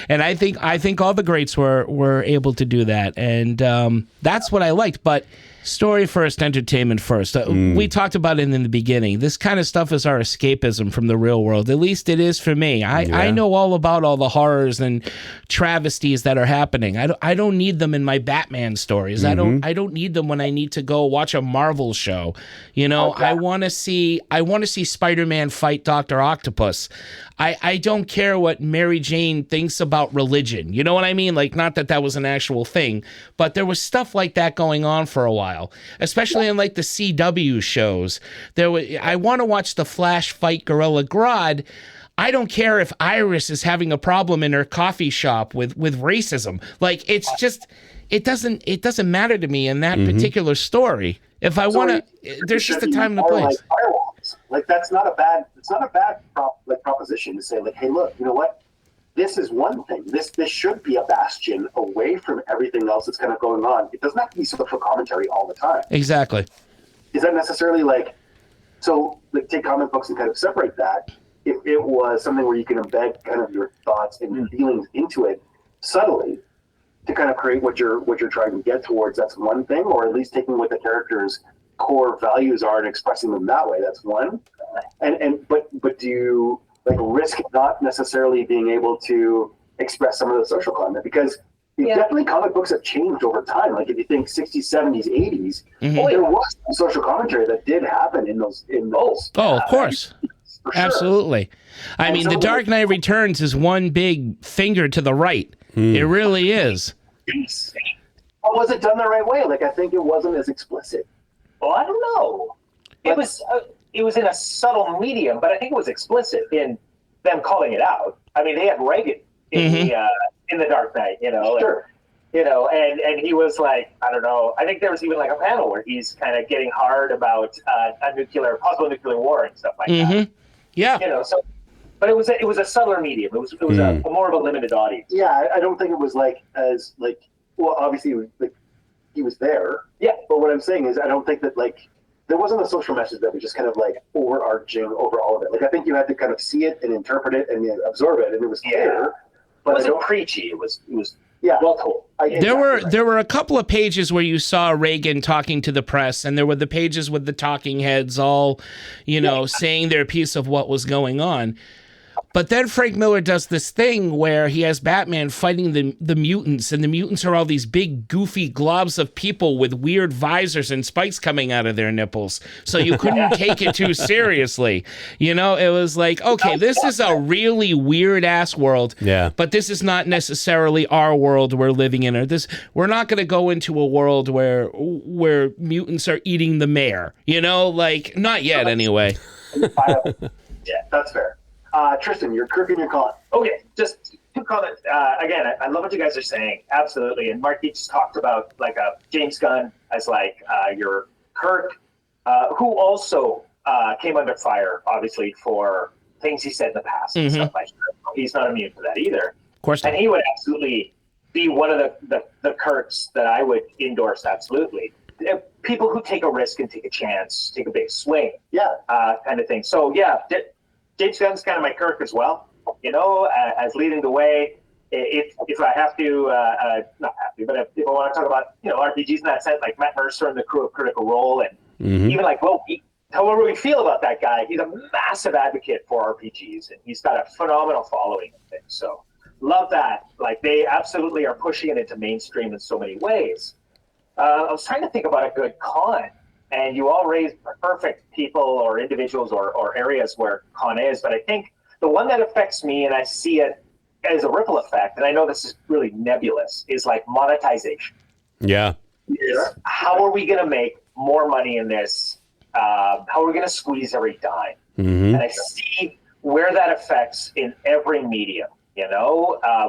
And I think all the greats were able to do that. And that's what I liked. But Story first, entertainment first. We talked about it in the beginning. This kind of stuff is our escapism from the real world. At least it is for me. I know all about all the horrors and travesties that are happening. I don't need them in my Batman stories. I don't need them when I need to go watch a Marvel show. You know, I want to see Spider-Man fight Dr. Octopus. I don't care what Mary Jane thinks about religion. You know what I mean? Like, not that was an actual thing, but there was stuff like that going on for a while, especially in like the CW shows. I want to watch the Flash fight Gorilla Grodd. I don't care if Iris is having a problem in her coffee shop with racism. Like, it's just, it doesn't matter to me in that particular story. If I want to, there's just a time and a place. Like that's not a bad proposition to say, like, hey, look, you know what? This is one thing. This should be a bastion away from everything else that's kind of going on. It doesn't have to be social commentary all the time. Exactly. Is that necessarily like, so like take comic books and kind of separate that? If it was something where you can embed kind of your thoughts and your feelings into it subtly to kind of create what you're trying to get towards, that's one thing, or at least taking what the characters' core values are and expressing them that way, that's one. But do you like risk not necessarily being able to express some of the social content? Because definitely comic books have changed over time. Like if you think 60s, 70s, 80s, there was some social commentary that did happen in those. Oh, of course. For sure. Absolutely. I mean, The Dark Knight Returns is one big finger to the right. It really is. But was it done the right way? Like I think it wasn't as explicit. Well, I don't know. It was in a subtle medium, but I think it was explicit in them calling it out. I mean, they had Reagan in the Dark Knight, you know. Sure. And he was like, I don't know. I think there was even like a panel where he's kind of getting hard about a possible nuclear war and stuff like that. Yeah. You know, so, but it was a subtler medium. It was a more of a limited audience. Yeah, I don't think it was like as like, well, obviously like he was there. Yeah. But what I'm saying is I don't think that like there wasn't a social message that was just kind of like overarching over all of it. Like I think you had to kind of see it and interpret it and absorb it, and it was clear. But it wasn't preachy. It was well told. There were a couple of pages where you saw Reagan talking to the press, and there were the pages with the talking heads all, saying their piece of what was going on. But then Frank Miller does this thing where he has Batman fighting the mutants, and the mutants are all these big, goofy globs of people with weird visors and spikes coming out of their nipples. So you couldn't take it too seriously. You know, it was like, okay, this is a really weird-ass world, but this is not necessarily our world we're living in. We're not going to go into a world where mutants are eating the mayor. You know, like, not yet anyway. Yeah, that's fair. Tristan, your Kirk and your con. Okay, just two comments. Again, I love what you guys are saying. Absolutely. And Marc just talked about like James Gunn as like your Kirk, who also came under fire, obviously, for things he said in the past and stuff like that. He's not immune to that either. Of course not. And he would absolutely be one of the Kirks that I would endorse, absolutely. People who take a risk and take a chance, take a big swing, kind of thing. So, James Gunn's kind of my Kirk as well, as leading the way. If I have to, not have to, but if I want to talk about, RPGs in that sense, like Matt Mercer and the crew of Critical Role, and even like, however we feel about that guy, he's a massive advocate for RPGs, and he's got a phenomenal following of things. So love that. Like they absolutely are pushing it into mainstream in so many ways. I was trying to think about a good con. And you all raise perfect people or individuals or areas where con is. But I think the one that affects me, and I see it as a ripple effect, and I know this is really nebulous, is like monetization. Yeah. How are we going to make more money in this? How are we going to squeeze every dime? And I see where that affects in every medium,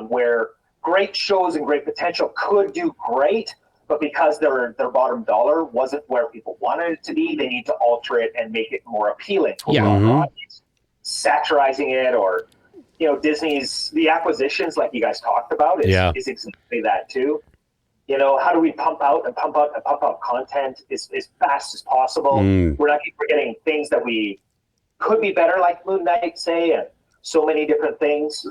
where great shows and great potential could do great, but because their bottom dollar wasn't where people wanted it to be, they need to alter it and make it more appealing to a broader audience. Satirizing it, or Disney's the acquisitions, like you guys talked about, is exactly that too. How do we pump out content as fast as possible? We're getting things that we could be better, like Moon Knight, say, and so many different things.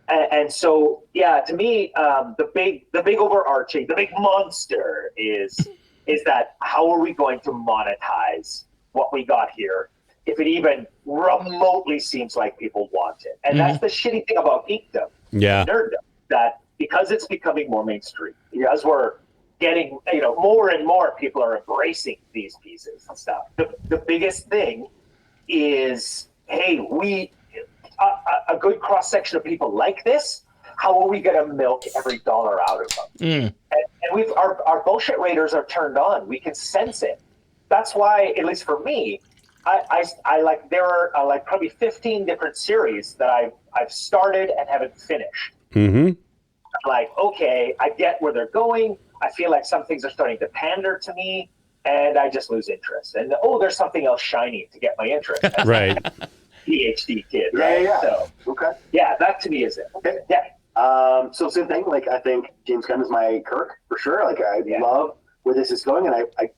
And so, to me, the big overarching, the big monster is is that how are we going to monetize what we got here if it even remotely seems like people want it? And that's the shitty thing about geekdom, nerddom, that because it's becoming more mainstream, as we're getting, more and more people are embracing these pieces and stuff. The biggest thing is, hey, a good cross section of people like this. How are we going to milk every dollar out of them? And our bullshit raters are turned on. We can sense it. That's why, at least for me, I like, there are like probably 15 different series that I've started and haven't finished. Like, okay, I get where they're going. I feel like some things are starting to pander to me, and I just lose interest. And there's something else shiny to get my interest. Right. PhD kid, right? Yeah. So, Okay. Yeah, that to me is it. Okay. Yeah. So same thing. Like, I think James Gunn is my Kirk for sure. Like, I love where this is going, and I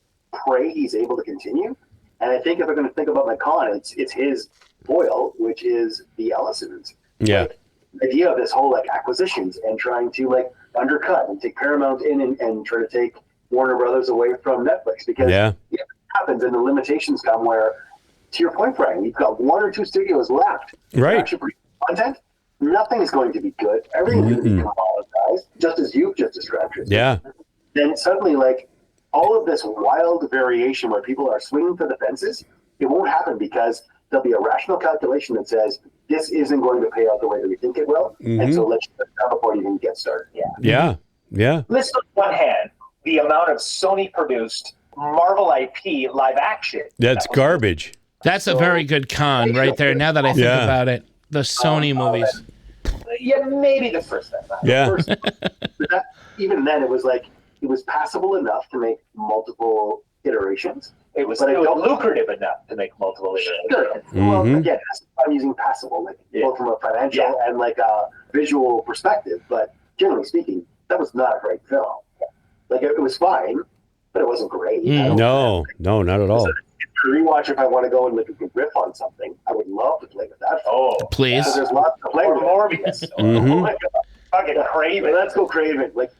pray he's able to continue. And I think if I'm going to think about my con, it's his foil, which is the Ellisons. Yeah. Like, the idea of this whole like acquisitions and trying to like undercut and take Paramount in and try to take Warner Brothers away from Netflix, because it happens and the limitations come where, to your point, Brian, you've got 1 or 2 studios left. Right. Actually produce content. Nothing is going to be good. Everything's going to be commoditized, just as you've just described it. Yeah. Then suddenly, like, all of this wild variation where people are swinging for the fences, it won't happen because there'll be a rational calculation that says this isn't going to pay out the way that we think it will, and so let's shut down before you even get started. Yeah. List on one hand the amount of Sony-produced Marvel IP live action. That's garbage. That's a very good con right there. Now that I think about it, the Sony movies. Yeah, maybe the first time. Yeah. But even then, it was passable enough to make multiple iterations. It was lucrative enough to make multiple iterations. Sure. Well, again, I'm using passable, both from a financial and like a visual perspective. But generally speaking, that was not a great film. Like, it was fine, but it wasn't great. No, not at all. Rewatch if I want to go and like riff on something. I would love to play with that. Please. So there's lots to play with. Morbius. Oh my God. Fucking Craven. Let's go Craven. Like,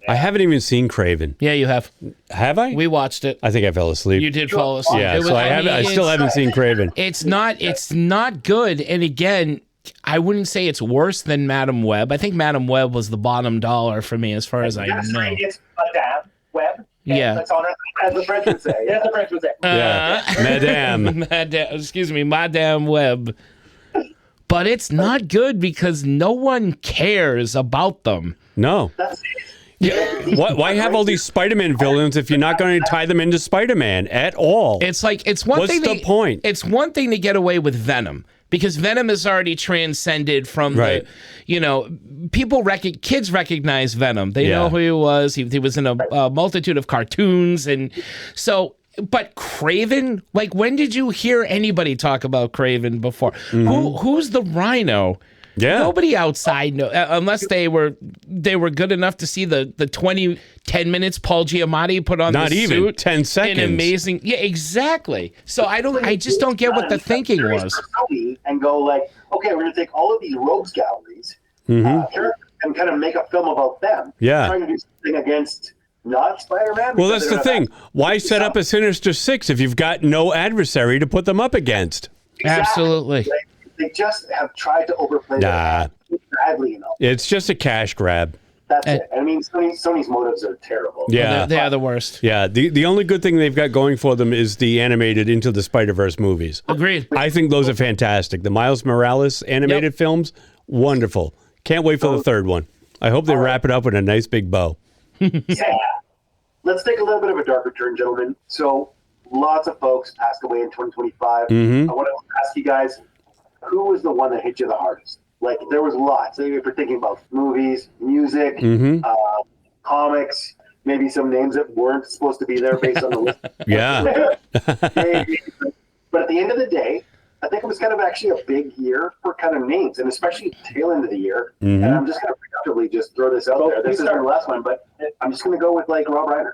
I haven't even seen Craven. Yeah, you have. Have I? We watched it. I think I fell asleep. You did fall asleep. Yeah, so I still haven't seen Craven. It's not good. And again, I wouldn't say it's worse than Madam Web. I think Madam Web was the bottom dollar for me as far as I know. It's Madame Web. Yeah. Let's honor as the French would say. Yeah, the French would say. Madame. Excuse me, Madame Web. But it's not good because no one cares about them. No. Why have all these Spider-Man villains if you're not going to tie them into Spider-Man at all? It's like one What's thing. the point? It's one thing to get away with Venom because Venom is already transcended from the, kids recognize Venom. They know who he was. He was in a multitude of cartoons, and so. But Craven, like, when did you hear anybody talk about Craven before? Who's the Rhino? Yeah. Nobody outside unless they were good enough to see the 10 minutes Paul Giamatti put on Not the even suit. 10 seconds. An amazing. Yeah, exactly. So I just don't get what the thinking was. And go like, okay, we're going to take all of these rogues galleries and kind of make a film about them. Yeah. Trying to do something against not Spider-Man. Well, that's the thing. Why set up a Sinister Six if you've got no adversary to put them up against? Exactly. Absolutely. They just have tried to overplay that badly enough. It's just a cash grab. That's it. I mean, Sony's motives are terrible. Yeah. They are the worst. Yeah. The only good thing they've got going for them is the animated Into the Spider-Verse movies. Agreed. I think those are fantastic. The Miles Morales animated films, wonderful. Can't wait for the third one. I hope they wrap it up with a nice big bow. Yeah. Let's take a little bit of a darker turn, gentlemen. So, lots of folks passed away in 2025. I want to ask you guys, who was the one that hit you the hardest? Like, there was lots. If you're thinking about movies, music, comics, maybe some names that weren't supposed to be there based on the list. Yeah. But at the end of the day, I think it was kind of actually a big year for kind of names, and especially tail end of the year. And I'm just going to productively just throw this out there. This isn't the last one, but I'm just going to go with like Rob Reiner.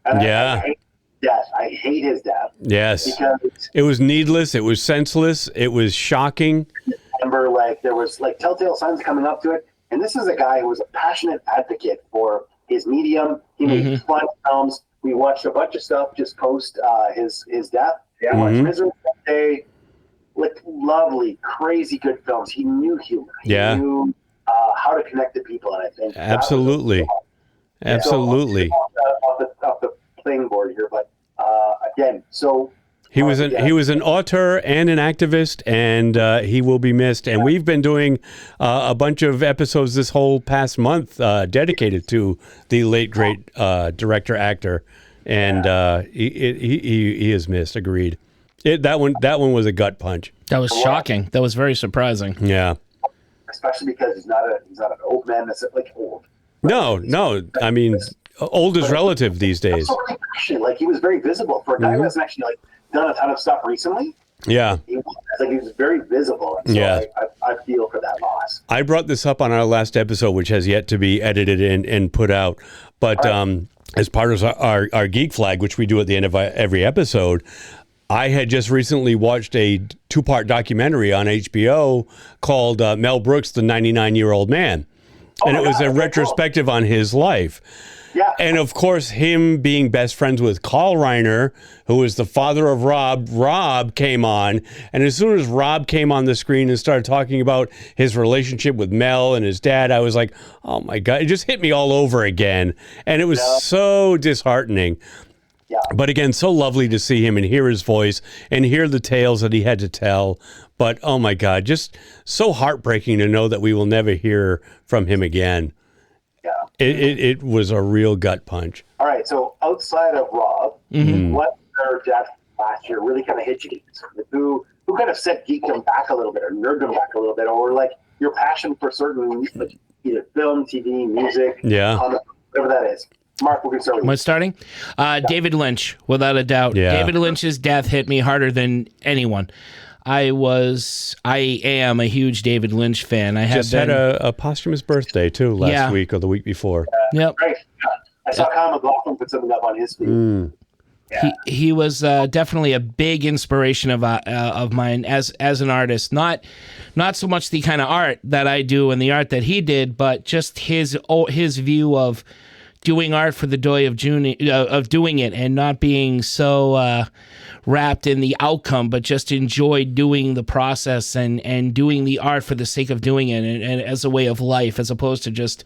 And I hate his death. Yes. Because it was needless. It was senseless. It was shocking. I remember, like, there was like telltale signs coming up to it, and this is a guy who was a passionate advocate for his medium. He made fun films. We watched a bunch of stuff just post his death. Yeah, Mm-hmm. watched Misery that day. Like lovely, crazy good films. He knew humor. He knew how to connect to people, and I think Absolutely. Absolutely. So, off the playing board here, but again, so. He was an author and an activist, and he will be missed. And we've been doing a bunch of episodes this whole past month dedicated to the late great director actor, and he is missed. Agreed. That one was a gut punch. That was shocking. That was very surprising. Yeah. Especially because he's not an old man that's like old. No. I mean, old is relative these days. Actually, like he was very visible for a guy who hasn't actually like done a ton of stuff recently. Yeah. He was very visible. And so I feel for that loss. I brought this up on our last episode, which has yet to be edited and put out. But as part of our Geek Flag, which we do at the end of every episode, I had just recently watched a 2-part documentary on HBO called Mel Brooks, the 99-Year-Old Man. And it was a retrospective on his life. Yeah. And of course, him being best friends with Carl Reiner, who was the father of Rob came on. And as soon as Rob came on the screen and started talking about his relationship with Mel and his dad, I was like, oh my God, it just hit me all over again. And it was so disheartening. Yeah. But again, so lovely to see him and hear his voice and hear the tales that he had to tell. But oh my God, just so heartbreaking to know that we will never hear from him again. Yeah. It was a real gut punch. All right, so outside of Rob, what other death last year really kind of hit you? Who kind of set geekdom back a little bit or nerddom back a little bit, or like your passion for certain like, either film, TV, music, comic, whatever that is? Mark, we're going to start with you. What's starting? David Lynch, without a doubt. Yeah. David Lynch's death hit me harder than anyone. I am a huge David Lynch fan. I have had a posthumous birthday too last week or the week before. Yep. Right. I saw Kyle McLaughlin put something up on his feed. Yeah. He was definitely a big inspiration of mine as an artist. Not so much the kind of art that I do and the art that he did, but just his view of doing art for the joy of doing it and not being so wrapped in the outcome, but just enjoy doing the process and doing the art for the sake of doing it and as a way of life, as opposed to just,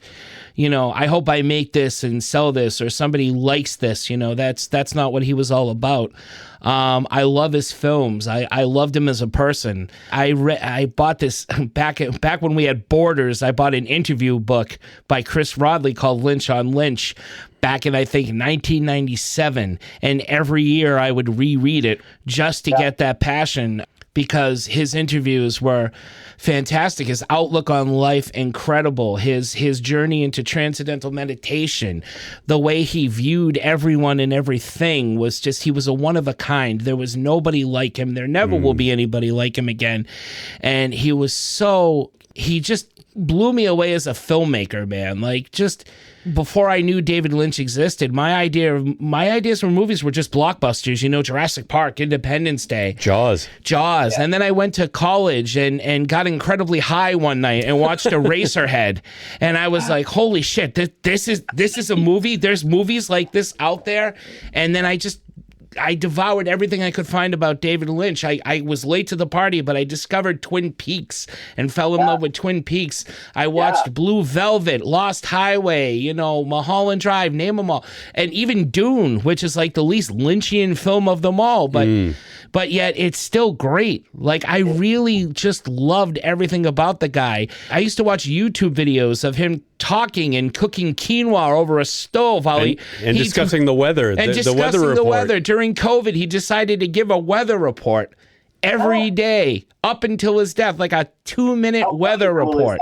I hope I make this and sell this or somebody likes this. That's not what he was all about. I love his films. I loved him as a person. I bought this back when we had Borders. I bought an interview book by Chris Rodley called Lynch on Lynch back in, I think, 1997. And every year I would reread it just to get that passion, because his interviews were fantastic. His outlook on life, incredible. His journey into transcendental meditation, the way he viewed everyone and everything was just, he was a one of a kind. There was nobody like him. There never will be anybody like him again. And he just blew me away as a filmmaker, man. Like, just before I knew David Lynch existed, my ideas for movies were just blockbusters, Jurassic Park, Independence Day, Jaws. Yeah. And then I went to college and got incredibly high one night and watched Eraserhead. And I was like, holy shit, this is a movie. There's movies like this out there. And then I devoured everything I could find about David Lynch. I was late to the party, but I discovered Twin Peaks and fell in love with Twin Peaks. I watched Blue Velvet, Lost Highway, Mulholland Drive, name them all. And even Dune, which is like the least Lynchian film of them all. But yet it's still great. Like, I really just loved everything about the guy. I used to watch YouTube videos of him talking and cooking quinoa over a stove while he discussing the weather. And discussing the weather. During COVID, he decided to give a weather report every day up until his death, like a 2-minute weather report.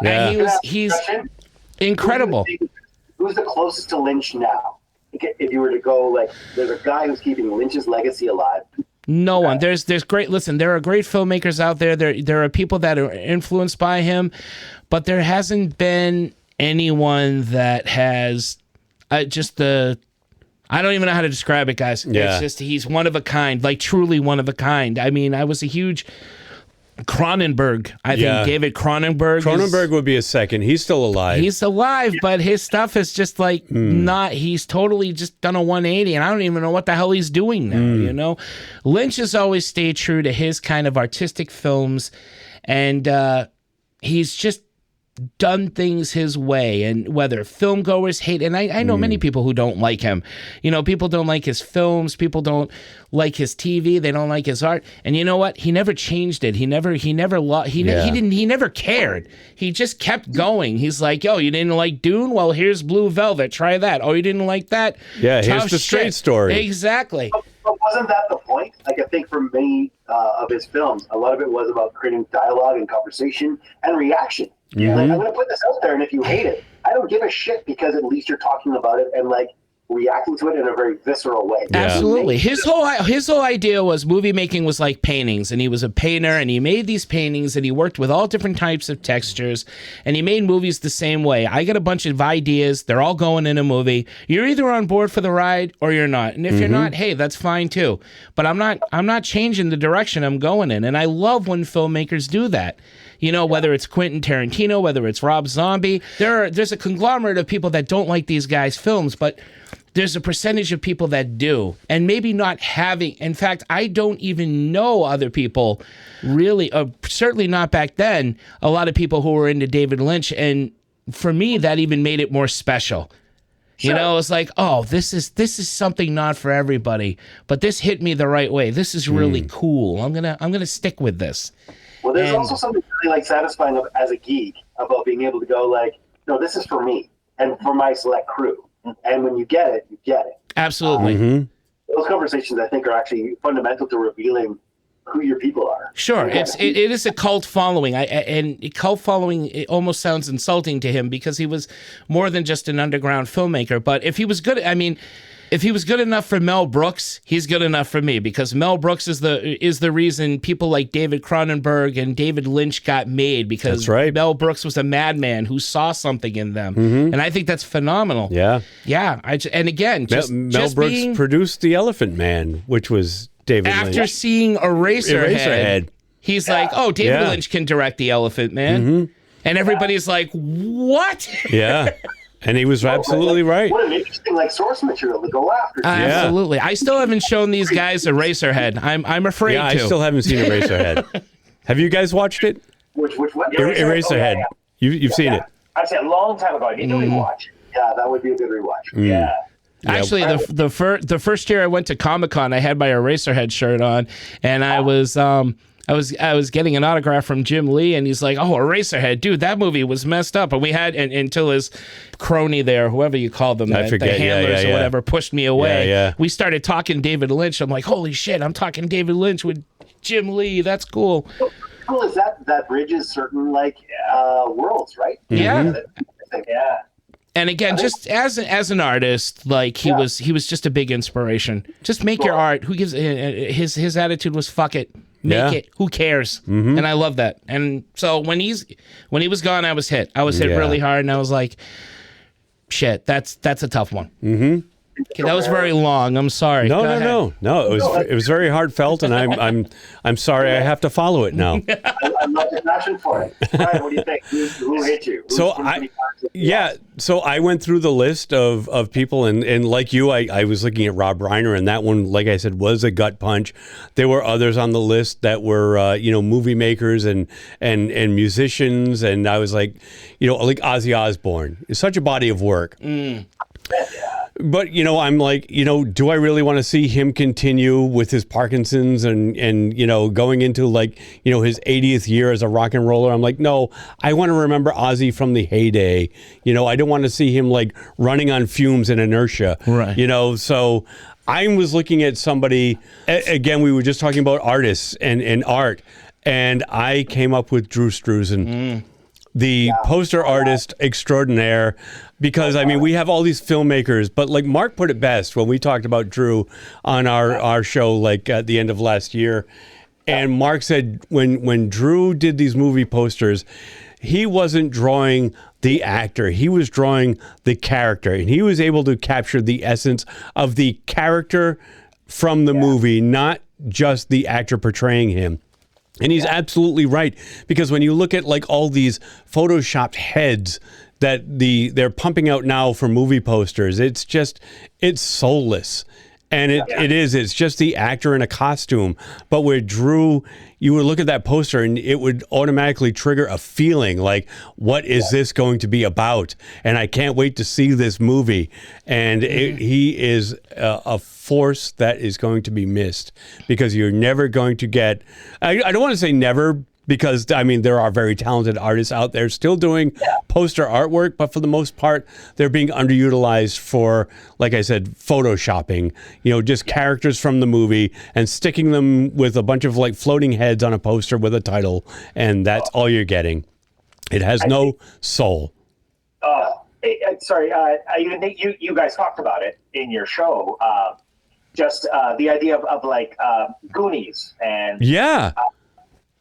And he's incredible. Who's the closest to Lynch now? If you were to go, like, there's a guy who's keeping Lynch's legacy alive. No one. There's great. Listen, there are great filmmakers out there. There are people that are influenced by him, but there hasn't been anyone that has just the. I don't even know how to describe it, guys. Yeah. It's just, he's one of a kind, like truly one of a kind. I mean, I was a huge Cronenberg. I think David Cronenberg. Cronenberg would be a second. He's still alive. He's alive, but his stuff is just like not. He's totally just done a 180, and I don't even know what the hell he's doing now. You know, Lynch has always stayed true to his kind of artistic films, and he's just done things his way. And whether film goers hate, and I know many people who don't like him. You know, people don't like his films. People don't like his TV. They don't like his art. And you know what? He never changed it. He never cared. He just kept going. He's like, yo, you didn't like Dune? Well, here's Blue Velvet. Try that. Oh, you didn't like that? Yeah, Tough here's the straight shit. story. Exactly. But wasn't that the point? Like, I think for many of his films, a lot of it was about creating dialogue and conversation and reaction. Like, I'm going to put this out there, and if you hate it, I don't give a shit, because at least you're talking about it and like reacting to it in a very visceral way. Yeah. Absolutely. His whole idea was movie making was like paintings, and he was a painter, and he made these paintings, and he worked with all different types of textures, and he made movies the same way. I got a bunch of ideas. They're all going in a movie. You're either on board for the ride or you're not. And if you're not, hey, that's fine too. But I'm not changing the direction I'm going in. And I love when filmmakers do that. You know, whether it's Quentin Tarantino, whether it's Rob Zombie, there's a conglomerate of people that don't like these guys' films, but there's a percentage of people that do. And maybe not having, in fact, I don't even know other people really, certainly not back then, a lot of people who were into David Lynch. And for me, that even made it more special. Sure. You know, it's like, oh, this is something not for everybody, but this hit me the right way. This is really cool. I'm gonna stick with this. Well, there's also something really like satisfying as a geek about being able to go like, no, this is for me and for my select crew. And when you get it, you get it. Absolutely. Those conversations, I think, are actually fundamental to revealing who your people are. Sure, it is a cult following, and cult following, it almost sounds insulting to him, because he was more than just an underground filmmaker. But if he was good, if he was good enough for Mel Brooks, he's good enough for me, because Mel Brooks is the reason people like David Cronenberg and David Lynch got made, because Mel Brooks was a madman who saw something in them, and I think that's phenomenal. Yeah. And again, Mel Brooks produced The Elephant Man, which was David Lynch. After seeing Eraserhead, he's like, oh, David Lynch can direct The Elephant Man, and everybody's like, what? Yeah. And he was absolutely right. What an interesting source material to go after. Absolutely. I still haven't shown these guys Eraserhead. I'm afraid to. I still haven't seen Eraserhead. Have you guys watched it? Which one? Eraserhead. You've seen it. I've seen it a long time ago. I need to rewatch. Yeah, that would be a good rewatch. Yeah. Actually, the first year I went to Comic-Con, I had my Eraserhead shirt on, and I was getting an autograph from Jim Lee, and he's like, "Oh, Eraserhead, dude, that movie was messed up." And we had until his crony there, whoever you call them, the handlers or whatever, pushed me away. Yeah. We started talking David Lynch. I'm like, "Holy shit, I'm talking David Lynch with Jim Lee. That's cool." Cool is that bridges certain worlds, right? Yeah. Yeah. And again, just as an artist, he was just a big inspiration. Just make your art. Who gives? His attitude was fuck it. Make it. Who cares? And I love that. And so when he was gone, I was hit. I was hit really hard, and I was like, shit, that's a tough one. Okay, that was very long. I'm sorry. No. It was very heartfelt, and I'm sorry I have to follow it now. I'm not just passion for it. Brian, what do you think? Who hit you? So I went through the list of people, and like you, I was looking at Rob Reiner, and that one, like I said, was a gut punch. There were others on the list that were movie makers and musicians, and I was like Ozzy Osbourne. It's such a body of work. But, I'm like, do I really want to see him continue with his Parkinson's and going into his 80th year as a rock and roller? I'm like, no, I want to remember Ozzy from the heyday. I don't want to see him running on fumes and inertia. Right. So I was looking at somebody, again, we were just talking about artists and art, and I came up with Drew Struzan. The poster artist extraordinaire, because we have all these filmmakers, but Marc put it best when we talked about Drew on our show at the end of last year, and Marc said when Drew did these movie posters, he wasn't drawing the actor, he was drawing the character, and he was able to capture the essence of the character from the movie, not just the actor portraying him. And he's absolutely right, because when you look at like all these photoshopped heads that they're pumping out now for movie posters, it's soulless. And it's just the actor in a costume. But with Drew, you would look at that poster and it would automatically trigger a feeling like, what is this going to be about? And I can't wait to see this movie. And he is a force that is going to be missed, because you're never going to get, I don't want to say never, because I mean, there are very talented artists out there still doing poster artwork, but for the most part, they're being underutilized for, like I said, photoshopping, just characters from the movie and sticking them with a bunch of like floating heads on a poster with a title. And that's all you're getting. It has no soul. Sorry, you guys talked about it in your show. Just the idea of like Goonies and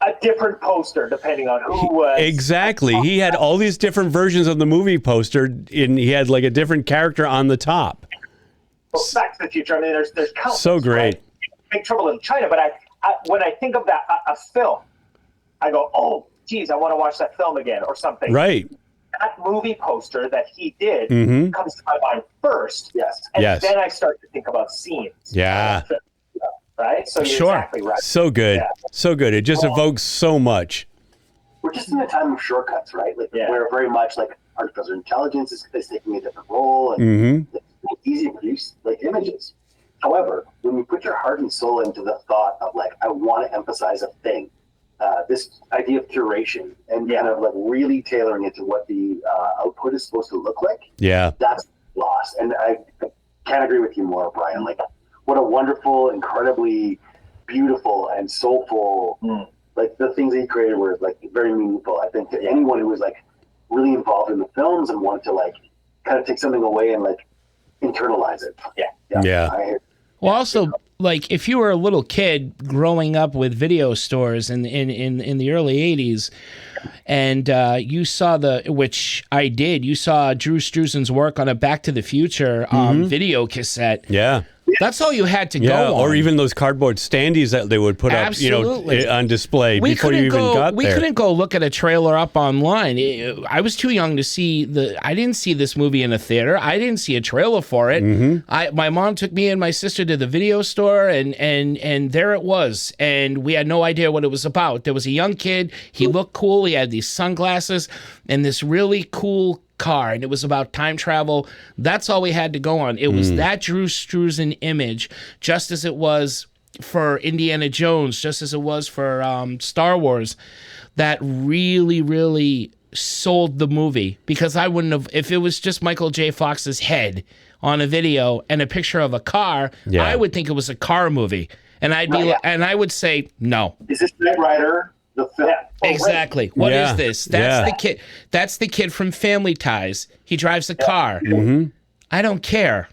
a different poster depending on who was. Exactly. He had all these different versions of the movie poster, and he had like a different character on the top. Well, Back to the Future. I mean, there's countless. So great. Right? Big Trouble in China. But I when I think of that a film, I go, oh, geez, I want to watch that film again or something. Right. That movie poster that he did comes to my mind first. Yes. And then I start to think about scenes. Yeah. Right? So you're exactly right. So good. Yeah. So good. It just evokes so much. We're just in a time of shortcuts, right? Like where very much like artificial intelligence is taking a different role, and it's easy to produce like images. However, when you put your heart and soul into the thought of like, I want to emphasize a thing, this idea of curation and kind of like really tailoring it to what the output is supposed to look like, that's lost. And I can't agree with you more, Brien. Like, what a wonderful, incredibly beautiful and soulful, like the things that he created were like very meaningful. I think to anyone who was like really involved in the films and wanted to like kind of take something away and like internalize it. Yeah. Well, also, like if you were a little kid growing up with video stores in the early 80s, and you saw which I did, you saw Drew Struzan's work on a Back to the Future video cassette. Yeah. That's all you had to go on. Or even those cardboard standees that they would put up, on display before you even got there. We couldn't go look at a trailer up online. I was too young to see I didn't see this movie in a theater. I didn't see a trailer for it. My mom took me and my sister to the video store, and there it was. And we had no idea what it was about. There was a young kid. He looked cool. He had these sunglasses and this really cool car, and it was about time travel. That's all we had to go on. It was that Drew Struzan image, just as it was for Indiana Jones, just as it was for Star Wars, that really, really sold the movie. Because I wouldn't have, if it was just Michael J. Fox's head on a video and a picture of a car, I would think it was a car movie, and I'd be and I would say no. Is this Knight Rider? The film. Exactly. What is this? That's the kid. That's the kid from Family Ties. He drives a car. I don't care.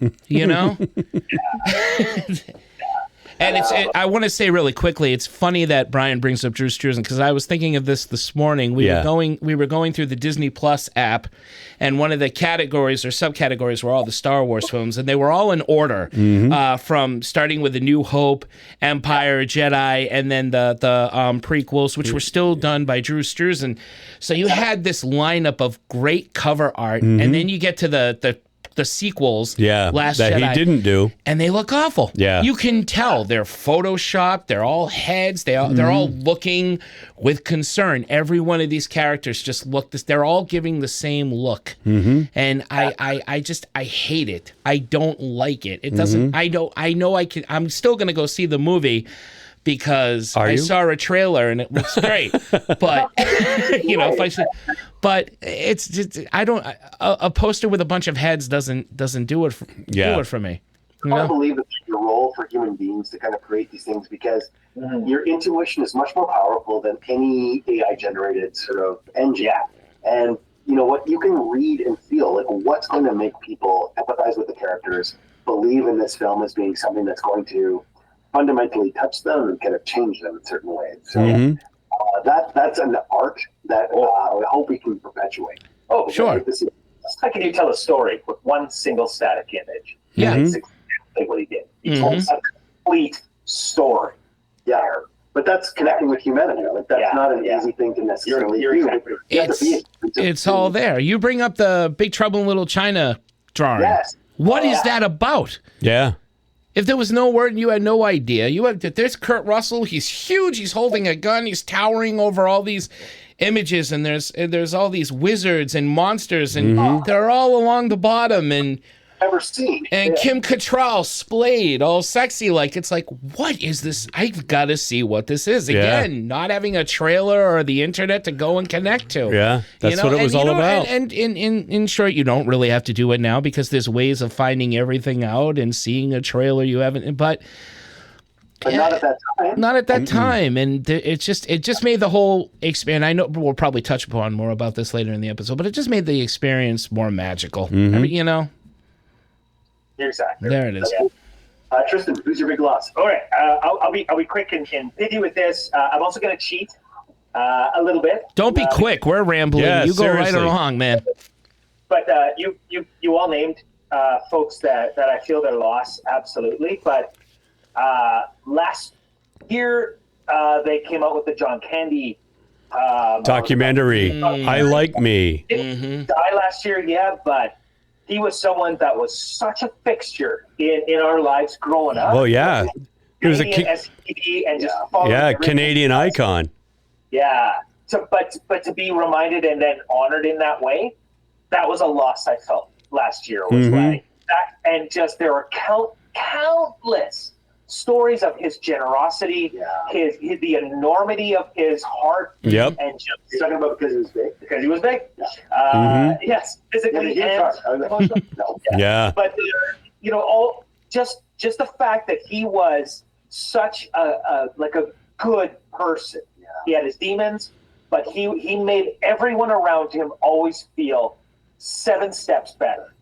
And I want to say really quickly, it's funny that Brien brings up Drew Struzan, because I was thinking of this morning. We were going through the Disney Plus app, and one of the categories or subcategories were all the Star Wars films, and they were all in order, from starting with A New Hope, Empire, Jedi, and then the prequels, which were still done by Drew Struzan. So you had this lineup of great cover art, and then you get to the sequels, Last that Jedi, he didn't do, and they look awful. You can tell they're photoshopped. They're all heads. They're all looking with concern. Every one of these characters just look this. They're all giving the same look, and I hate it. I don't like it. It doesn't. I know I can. I'm still gonna go see the movie, because I saw a trailer and it looks great. But but it's just a poster with a bunch of heads doesn't do it for me. I believe it's your role for human beings to kind of create these things, because your intuition is much more powerful than any AI generated sort of engine. And you know what, you can read and feel like what's going to make people empathize with the characters, believe in this film as being something that's going to fundamentally touch them and kind of change them in certain ways. So that's an art that I hope we can perpetuate. Oh, sure. How can you tell a story with one single static image? Yeah. That's exactly what he did. He told a complete story. Yeah. But that's connecting with humanity. Like that's not an easy thing to necessarily do. Exactly. It's all there. You bring up the Big Trouble in Little China drawing. Yes. What is that about? Yeah. If there was no word and you had no idea, there's Kurt Russell. He's huge. He's holding a gun. He's towering over all these images, and there's all these wizards and monsters, and they're all along the bottom, and ever seen. And Kim Cattrall splayed, all sexy like. It's like, what is this? I've got to see what this is. Again, not having a trailer or the internet to go and connect to. Yeah, that's what it was all about. And in short, you don't really have to do it now because there's ways of finding everything out and seeing a trailer you haven't. But not at that time. Not at that time. And it just made the whole experience. I know we'll probably touch upon more about this later in the episode, but it just made the experience more magical. You know? Exactly. There it is. Tristan, who's your big loss? All right. I'll be quick and pithy with this. I'm also going to cheat a little bit. Don't be quick. We're rambling. Yeah, you go seriously. right along, man. But you all named folks that I feel their loss, absolutely. But last year they came out with the John Candy documentary. I Like Me. Didn't die last year, yeah, but he was someone that was such a fixture in our lives growing up. Well, yeah. He was a STD and just Canadian icon. Yeah. But to be reminded and then honored in that way, that was a loss I felt last year. Was like that, and just there were countless stories of his generosity, the enormity of his heart. Yep. And just You're talking about because he was big? because he was big. Yes, physically Yeah. But just the fact that he was such a good person. Yeah. He had his demons, but he made everyone around him always feel 7 steps better.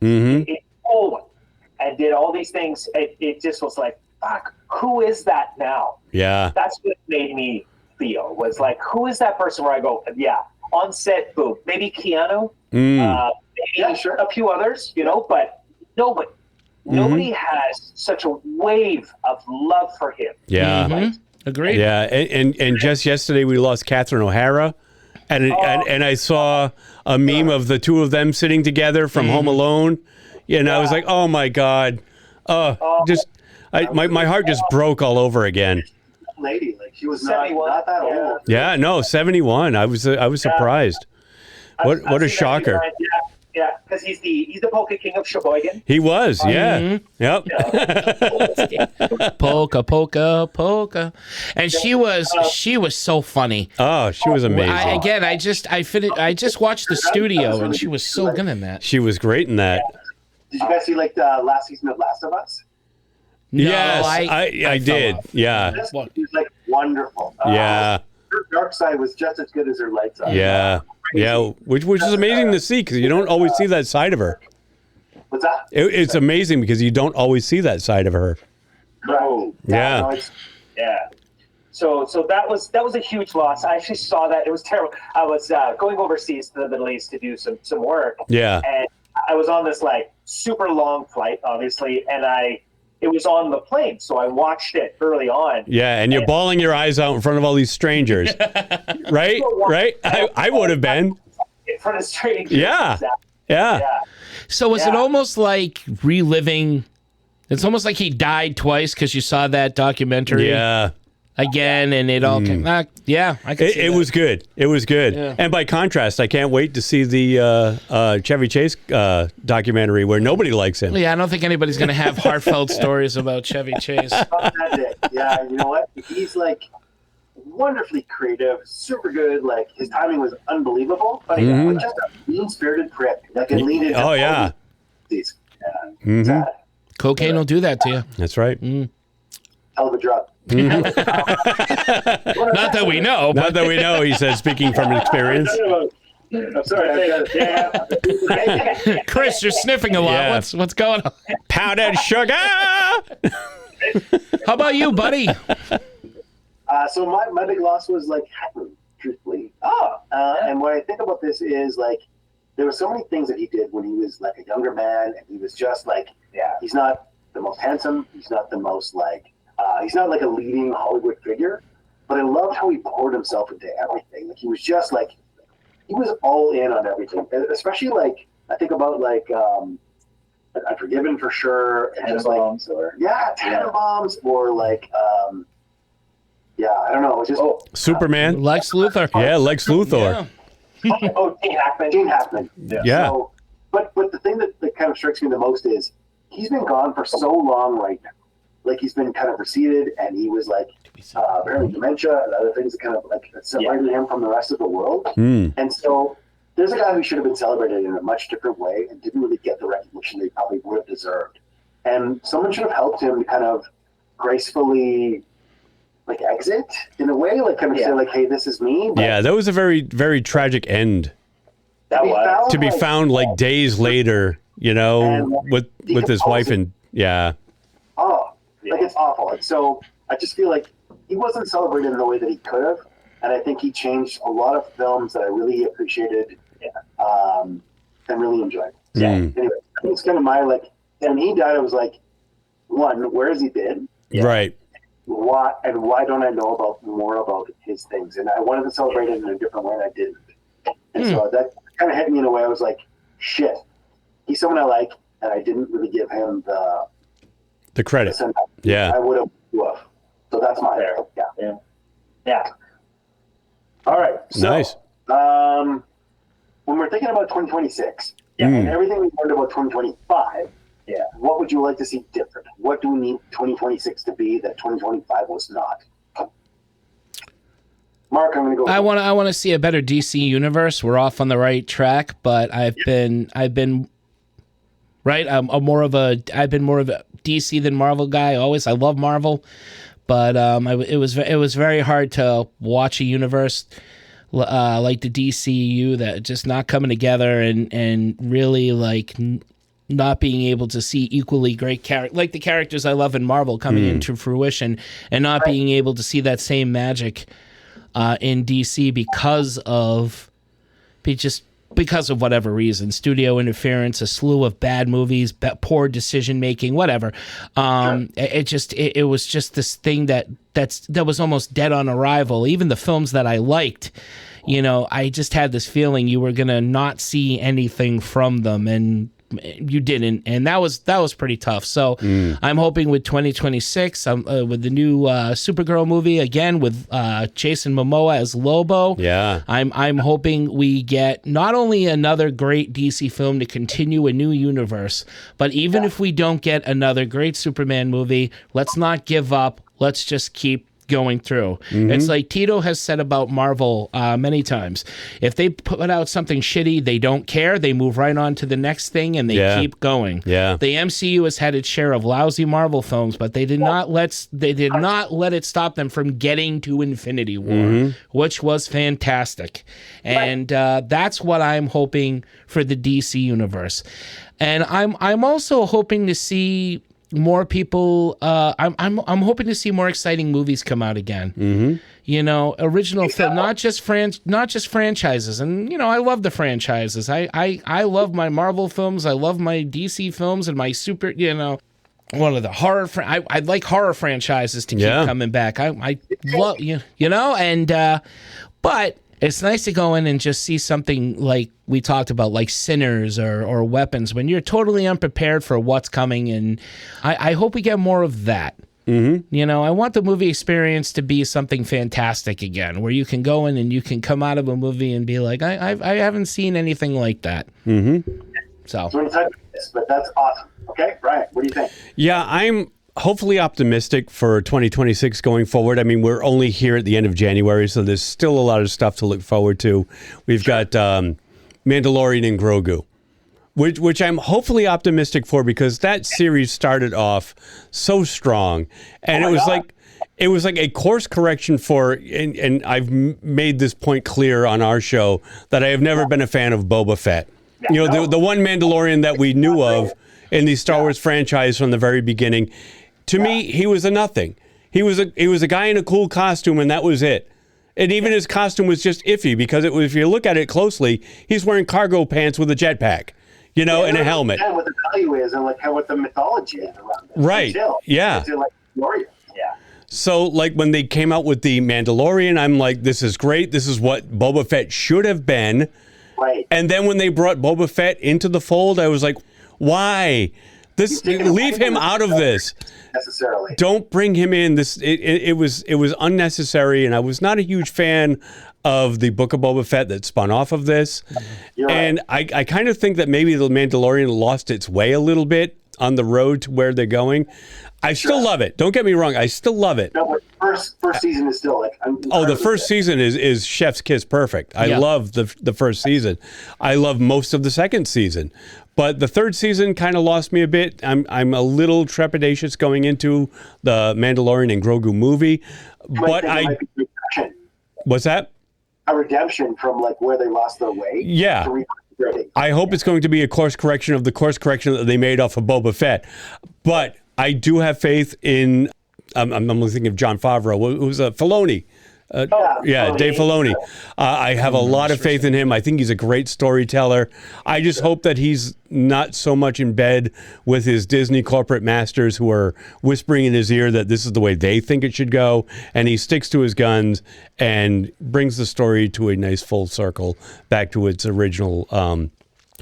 Always, and did all these things. It just was like, fuck, who is that now? Yeah. That's what made me feel, was like, who is that person where I go, on set, boom. Maybe Keanu, maybe a few others, but nobody has such a wave of love for him. Yeah. Right? Agreed. Yeah. And just yesterday we lost Catherine O'Hara. And I saw a meme of the two of them sitting together from Home Alone. And I was like, oh my God. My heart just broke all over again. Lady, like she was not that old. Yeah, no, 71. I was surprised. What a shocker. Yeah, because he's the polka king of Sheboygan. He was, yeah. Yep. Polka. And she was so funny. Oh, she was amazing. I just watched the studio and she was so good in that. She was great in that. Did you guys see the last season of Last of Us? No, yes, I did. Yeah. It was wonderful. Yeah. Her dark side was just as good as her light side. Yeah. Yeah, which is amazing to see because you don't always see that side of her. What's that? It's amazing because you don't always see that side of her. Right. Yeah. So that was a huge loss. I actually saw that. It was terrible. I was going overseas to the Middle East to do some work. Yeah. And I was on this super long flight, obviously, and it was on the plane, so I watched it early on. Yeah, and you're bawling your eyes out in front of all these strangers. Right? I would have been. In front of strangers. Yeah. Yeah. So was it almost like reliving? It's almost like he died twice because you saw that documentary. Yeah. Again, and it all came back. Yeah, I could see it that. was good. It was good. Yeah. And by contrast, I can't wait to see the Chevy Chase documentary where nobody likes him. Yeah, I don't think anybody's going to have heartfelt stories about Chevy Chase. Yeah, you know what? He's wonderfully creative, super good. His timing was unbelievable, but he was just a mean-spirited prick. It leaned into oh yeah. These. Cocaine will do that to you. That's right. Hell of a drug. Not that we know. Not that we know, he said, speaking from experience. I'm sorry. Chris, you're sniffing a lot. Yeah. What's going on? Powdered sugar! How about you, buddy? So my big loss was Hatton, truthfully. And what I think about this is there were so many things that he did when he was a younger man, and he was just he's not the most handsome, he's not the most he's not a leading Hollywood figure, but I love loved how he poured himself into everything. Like he was just like, he was all in on everything. Especially like, I think about like Unforgiven for sure. And just like, Tannenbaums or like, I don't know. It's just Superman. Lex Luthor. Yeah, Lex Luthor. Yeah. Gene Hackman. Yeah. So, but the thing that kind of strikes me the most is he's been gone for so long right now. Like he's been kind of receded, and he was like apparently dementia and other things that kind of like separated him from the rest of the world. And so there's a guy who should have been celebrated in a much different way and didn't really get the recognition they probably would have deserved. And someone should have helped him kind of gracefully like exit in a way, like kind of say like, hey, this is me. But yeah, that was a very, very tragic end. That was To be found like days later, you know, with his wife and like it's awful. And so I just feel like he wasn't celebrated in the way that he could have, and I think he changed a lot of films that I really appreciated and really enjoyed. Anyway, it's kind of my like. And when he died, I was like, one, where has he been? Right. Why don't I know more about his things? And I wanted to celebrate it in a different way, and I didn't. And so that kind of hit me in a way. I was like, shit, he's someone I like, and I didn't really give him the credit. Yeah. I would have. So that's my Yeah. All right. So, nice. When we're thinking about 2026 and everything we learned about 2025, what would you like to see different? What do we need 2026 to be that 2025 was not? Mark, I'm going to go. I want to see a better DC universe. We're off on the right track, but I've been right. I've been more of a DC than Marvel guy. Always, I love Marvel, but it was very hard to watch a universe like the DCU that just not coming together and really like not being able to see equally great like the characters I love in Marvel coming into fruition, and not being able to see that same magic in DC because of whatever reason, studio interference, a slew of bad movies, poor decision making, whatever. It was just this thing that was almost dead on arrival. Even the films that I liked, you know, I just had this feeling you were gonna not see anything from them, and you didn't, and that was pretty tough. So I'm hoping with 2026, with the new Supergirl movie again with Jason Momoa as Lobo. Yeah, I'm hoping we get not only another great DC film to continue a new universe, but even if we don't get another great Superman movie, let's not give up. Let's just keep going through. It's like Tito has said about Marvel many times. If they put out something shitty, they don't care. They move right on to the next thing and they keep going. Yeah. The MCU has had its share of lousy Marvel films, but they did not let it stop them from getting to Infinity War, which was fantastic. And that's what I'm hoping for the DC universe. And I'm also hoping to see more people. I'm hoping to see more exciting movies come out again. You know, original film, not just franchises. And you know, I love the franchises. I love my Marvel films. I love my DC films and my super. You know, one of the horror. I'd like horror franchises to keep coming back. I love you know, and but. It's nice to go in and just see something like we talked about, like Sinners or Weapons, when you're totally unprepared for what's coming. And I hope we get more of that. You know, I want the movie experience to be something fantastic again, where you can go in and you can come out of a movie and be like, I haven't seen anything like that. So, but that's awesome. Okay, Brien, what do you think? Yeah, I'm hopefully optimistic for 2026 going forward. I mean, we're only here at the end of January, so there's still a lot of stuff to look forward to. We've got Mandalorian and Grogu, which I'm hopefully optimistic for, because that series started off so strong, and it was like a course correction for, and I've made this point clear on our show, that I have never been a fan of Boba Fett. You know, the one Mandalorian that we knew of in the Star Wars franchise from the very beginning. To me, he was a nothing. He was a guy in a cool costume, and that was it. And even his costume was just iffy, because if you look at it closely, he's wearing cargo pants with a jetpack, you know, and a helmet. What the value is, and like what the mythology is around it. Right. Until, yeah. Until like warrior. Yeah. So, like, when they came out with The Mandalorian, I'm like, this is great. This is what Boba Fett should have been. Right. And then when they brought Boba Fett into the fold, I was like, why? Leave him out of this. Necessarily. Don't bring him in. It was unnecessary, and I was not a huge fan of the Book of Boba Fett that spun off of this. And I kind of think that maybe The Mandalorian lost its way a little bit on the road to where they're going. I still love it. Don't get me wrong. I still love it. No, but first season is still like... the first season is chef's kiss perfect. I love the first season. I love most of the second season. But the third season kind of lost me a bit. I'm a little trepidatious going into the Mandalorian and Grogu movie. But what's that? A redemption from like where they lost their way. Yeah. I hope it's going to be a course correction of the course correction that they made off of Boba Fett. But I do have faith in, I'm thinking of John Favreau, who's Filoni. Dave Filoni. I have a lot of faith in him. I think he's a great storyteller. I just hope that he's not so much in bed with his Disney corporate masters who are whispering in his ear that this is the way they think it should go, and he sticks to his guns and brings the story to a nice full circle back to its original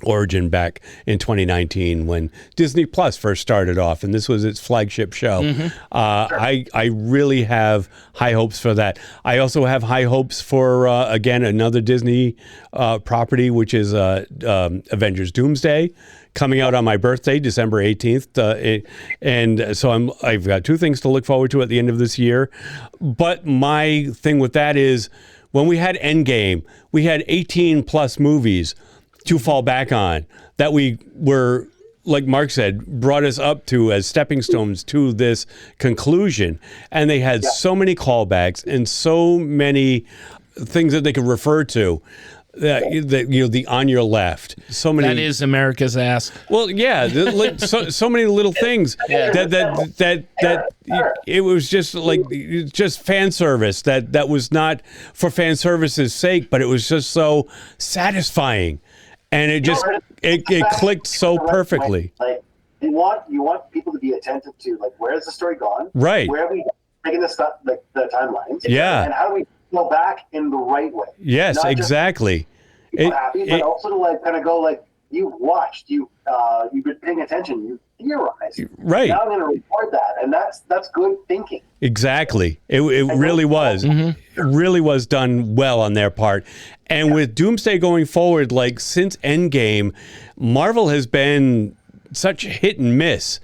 origin back in 2019 when Disney Plus first started off, and this was its flagship show. I really have high hopes for that. I also have high hopes for again another Disney property, which is Avengers Doomsday, coming out on my birthday, December 18th. And so I've got two things to look forward to at the end of this year. But my thing with that is when we had Endgame, we had 18 plus movies to fall back on that we were, like Marc said, brought us up to as stepping stones to this conclusion. And they had so many callbacks and so many things that they could refer to. The on your left, so many. That is America's ass. Well, yeah, so many little things that it was just like just fan service that was not for fan service's sake, but it was just so satisfying, and it clicked so perfectly. Like you want people to be attentive to like where has the story gone, right? Where are we taking the stuff, like the timelines, yeah, and how do we go back in the right way? Yes, exactly. Happy, but also to like kind of go like you've watched, you've been paying attention, you theorized. Right. Now I'm going to report that, and that's good thinking. Exactly. It really was. Mm-hmm. It really was done well on their part. And with Doomsday going forward, like since Endgame, Marvel has been such hit and miss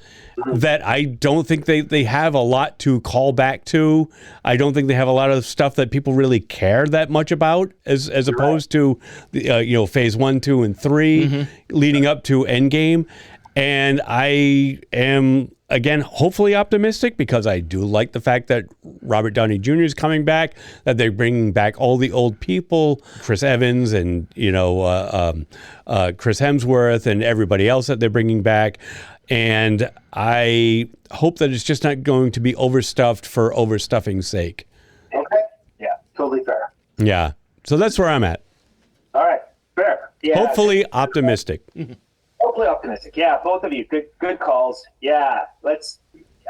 that I don't think they have a lot to call back to. I don't think they have a lot of stuff that people really care that much about as opposed to the, phase 1, 2, and 3 leading up to Endgame. And I am, again, hopefully optimistic because I do like the fact that Robert Downey Jr. is coming back, that they're bringing back all the old people, Chris Evans and, Chris Hemsworth and everybody else that they're bringing back. And I hope that it's just not going to be overstuffed for overstuffing's sake. Okay. Yeah, totally fair. Yeah. So that's where I'm at. All right. Fair. Yeah. Hopefully optimistic. Hopefully optimistic. Yeah, both of you. Good calls. Yeah.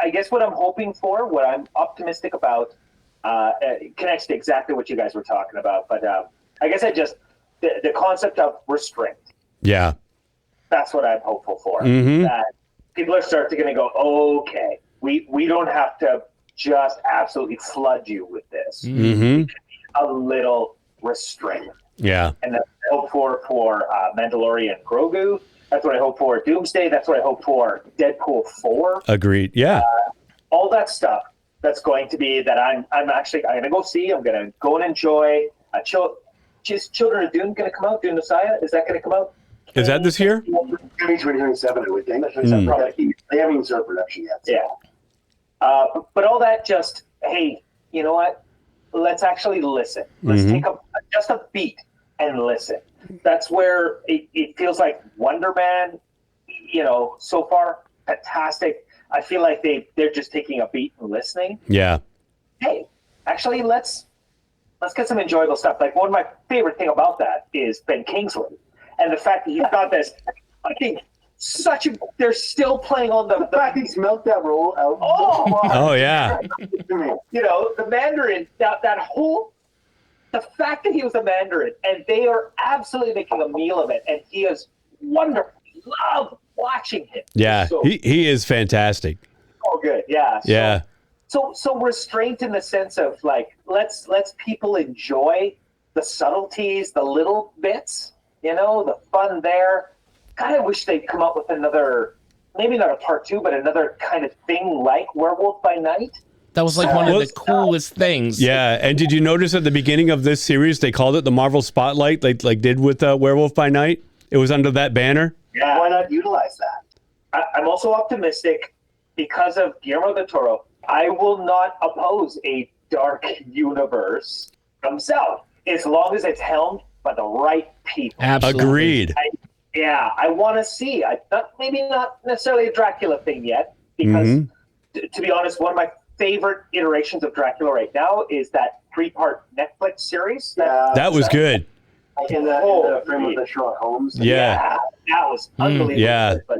I guess what I'm hoping for, what I'm optimistic about, connects to exactly what you guys were talking about. But I guess the concept of restraint. Yeah. That's what I'm hopeful for. Mm-hmm. That people are starting to go, okay, we don't have to just absolutely flood you with this. Mm-hmm. A little restraint. Yeah. And that's what I hope for Mandalorian Grogu. That's what I hope for Doomsday. That's what I hope for Deadpool 4. Agreed. Yeah. All that stuff that's going to be that I'm going to go see. I'm going to go and enjoy. Children of Dune going to come out? Dune Messiah? Is that going to come out? Is that this year? 2027, I would think. They haven't even started production yet. So. Yeah. But all that just, hey, you know what? Let's actually listen. Let's take just a beat and listen. That's where it feels like Wonder Man, so far, fantastic. I feel like they're just taking a beat and listening. Yeah. Hey, actually, let's get some enjoyable stuff. Like one of my favorite thing about that is Ben Kingsley. And the fact that he's got this fucking they're still playing on the fact he's milked that role out. Oh yeah. You know, the Mandarin, the fact that he was a Mandarin, and they are absolutely making a meal of it, and he is wonderful. Love watching him. Yeah, So, he is fantastic. oh, good. Yeah. Yeah. So restraint in the sense of like, let's people enjoy the subtleties, the little bits, you know, the fun there. God, I wish they'd come up with another, maybe not a part 2, but another kind of thing like Werewolf by Night. That was like one of the coolest things. Yeah, and did you notice at the beginning of this series they called it the Marvel Spotlight, like did with Werewolf by Night? It was under that banner. Yeah, why not utilize that? I'm also optimistic because of Guillermo del Toro. I will not oppose a dark universe himself as long as it's helmed by the right people. Absolutely. Agreed. I want to see. Maybe not necessarily a Dracula thing yet, because to be honest, one of my favorite iterations of Dracula right now is that 3-part Netflix series. That was good. In the frame of the Sherlock Holmes. Yeah. That was unbelievable. Yeah. But,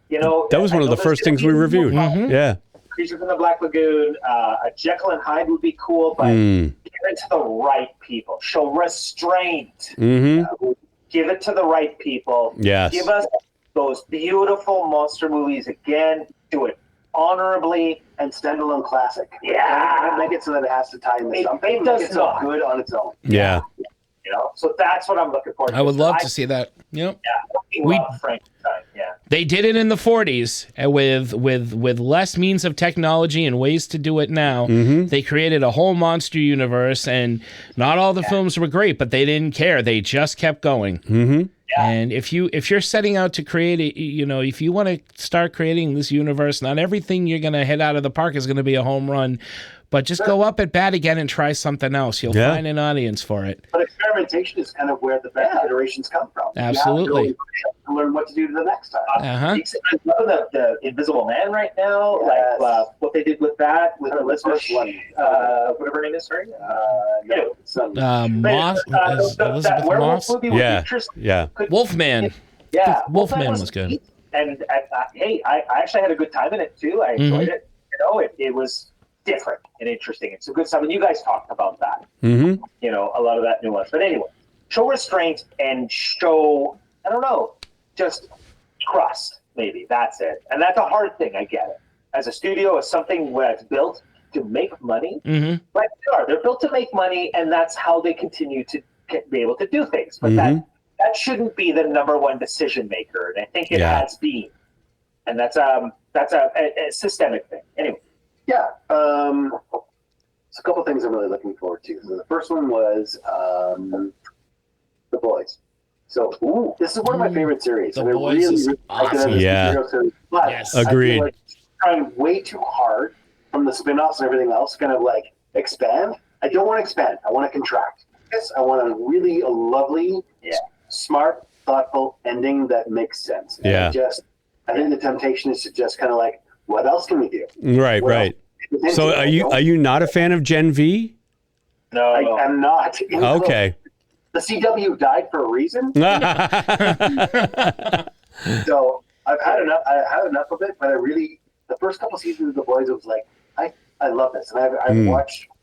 you know, That was one of the first things we reviewed. Yeah. Creature from the Black Lagoon, a Jekyll and Hyde would be cool, but give it to the right people. Show restraint. Give it to the right people. Yes. Give us those beautiful monster movies again. Do it honorably. And standalone classic. Yeah. Don't make it so that it has to tie into something. It does Make it not. so good on its own. Yeah. You know, so that's what I'm looking for. I would love to see that. Yep. Yeah. Love Frankenstein. Yeah. They did it in the 40s with less means of technology and ways to do it now. They created a whole monster universe, and not all the films were great, but they didn't care. They just kept going. And if you're setting out to create if you want to start creating this universe, not everything you're going to hit out of the park is going to be a home run, but just go up at bat again and try something else. You'll find an audience for it. But experimentation is kind of where the best iterations come from. Absolutely. You have to learn what to do the next time. I love the Invisible Man right now. Yes. Like what they did with that, with the first one. whatever her name is, sorry. Moss, Elizabeth werewolf Moss? movie with Yeah. Tristan. Yeah. Wolfman. Yeah, Wolfman was good. neat. And hey, I actually had a good time in it too. I enjoyed it. You know, it was different and interesting. It's a good stuff. And you guys talked about that. You know, a lot of that nuance. But anyway, show restraint and show, I don't know, just trust, maybe. That's it. And that's a hard thing. I get it. As a studio, as something where it's built to make money, like they're built to make money, and that's how they continue to be able to do things. But that shouldn't be the number one decision maker. And I think it has been. And that's a systemic thing. Anyway. Yeah. So a couple things I'm really looking forward to. So the first one was The Boys. So this is one of my favorite series. The and Boys is awesome. Series, but Yes. Agreed. I feel like it's trying way too hard from the spin-offs and everything else, kind of like expand. I don't want to expand. I want to contract. Yes, I want a really lovely, smart, thoughtful ending that makes sense. And I think the temptation is to just kind of like, what else can we do? Right, right. So are you not a fan of Gen V? No, I'm not. Okay. The CW died for a reason. So I've had enough. I had enough of it, but the first couple seasons of The Boys, it was like, I love this, and I've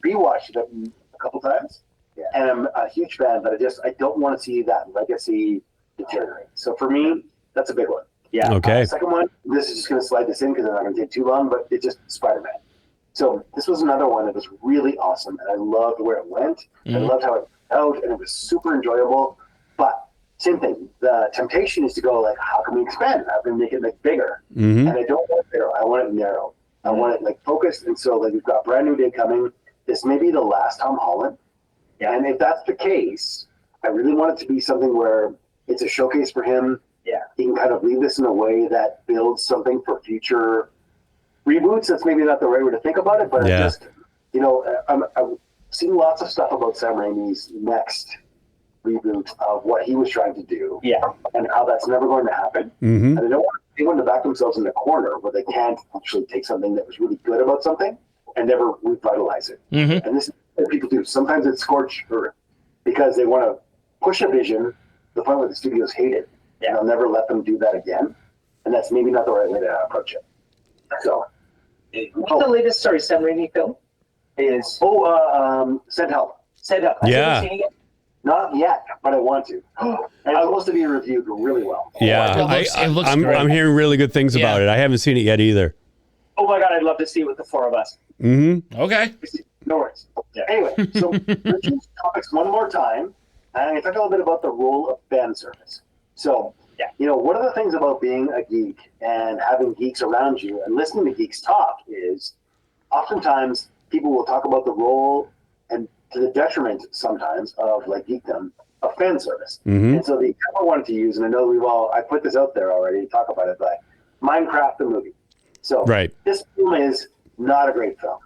rewatched it a couple times, and I'm a huge fan. But I don't want to see that legacy deteriorate. So for me, that's a big one. Yeah. Okay. Second one, this is just going to slide this in because I'm not going to take too long, but it's just Spider-Man. So this was another one that was really awesome, and I loved where it went. I loved how it out, and it was super enjoyable. But same thing, the temptation is to go like, how can we expand? How can we make it bigger? And I don't want it bigger. I want it narrow. I want it focused. And so we've got Brand New Day coming. This may be the last Tom Holland. Yeah. And if that's the case, I really want it to be something where it's a showcase for him. Yeah. He can kind of leave this in a way that builds something for future reboots. That's maybe not the right way to think about it, but I'm seeing lots of stuff about Sam Raimi's next reboot of what he was trying to do. Yeah. And how that's never going to happen. And I don't want anyone to back themselves in the corner where they can't actually take something that was really good about something and never revitalize it. And this is what people do. Sometimes it's scorched earth because they want to push a vision to the point where the studios hate it. And I'll never let them do that again. and that's maybe not the right way to approach it. So, what's the latest, Sam Raimi film? Send Help. Send Help. Yeah. Have you seen it yet? Not yet, but I want to. And it's supposed to be reviewed really well. Yeah, It looks great. I'm hearing really good things about it. I haven't seen it yet either. Oh my God, I'd love to see it with the four of us. Mm-hmm. Okay. No worries. Yeah. Anyway, so let's use topics one more time. And I'm going to talk a little bit about the role of fan service. So, one of the things about being a geek and having geeks around you and listening to geeks talk is oftentimes people will talk about the role and to the detriment sometimes of like geekdom of fan service. Mm-hmm. And so the example I wanted to use, and I know I put this out there already to talk about it, but Minecraft the movie. So this film is not a great film.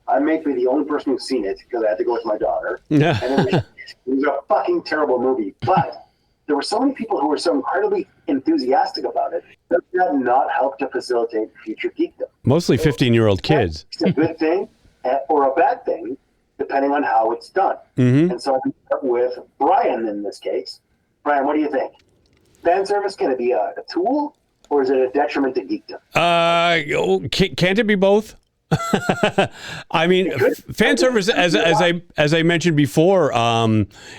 I may be the only person who's seen it because I had to go with my daughter. Yeah. And it was a fucking terrible movie. But there were so many people who were so incredibly enthusiastic about it that did not help to facilitate future geekdom. Mostly 15-year-old kids. It's a good thing or a bad thing, depending on how it's done. Mm-hmm. And so I'm start with Brien in this case. Brien, what do you think? Fan service, can it be a tool or is it a detriment to geekdom? Can't it be both? I mean, fan service, as I mentioned before,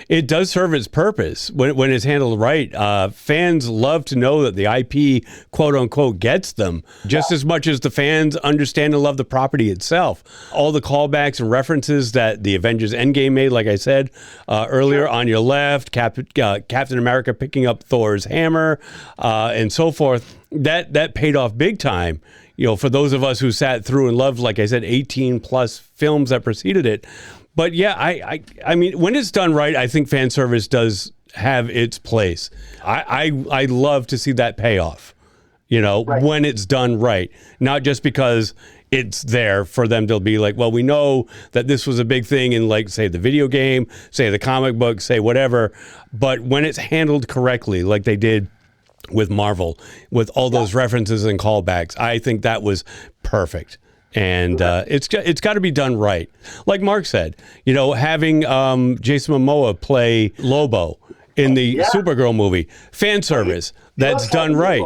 it does serve its purpose when it's handled right. Fans love to know that the IP, quote unquote, gets them just as much as the fans understand and love the property itself. All the callbacks and references that the Avengers Endgame made, like I said earlier, on your left, Captain America picking up Thor's hammer, and so forth. That paid off big time. For those of us who sat through and loved, like I said, 18 plus films that preceded it. But yeah, I mean, when it's done right, I think fan service does have its place. I love to see that payoff, when it's done right. Not just because it's there for them to be like, well, we know that this was a big thing in, like, say, the video game, say the comic book, say whatever. But when it's handled correctly, like they did with Marvel, with all those references and callbacks, I think that was perfect. And it's got to be done right. Like Marc said, having Jason Momoa play Lobo in the Supergirl movie, fan service, that's done right.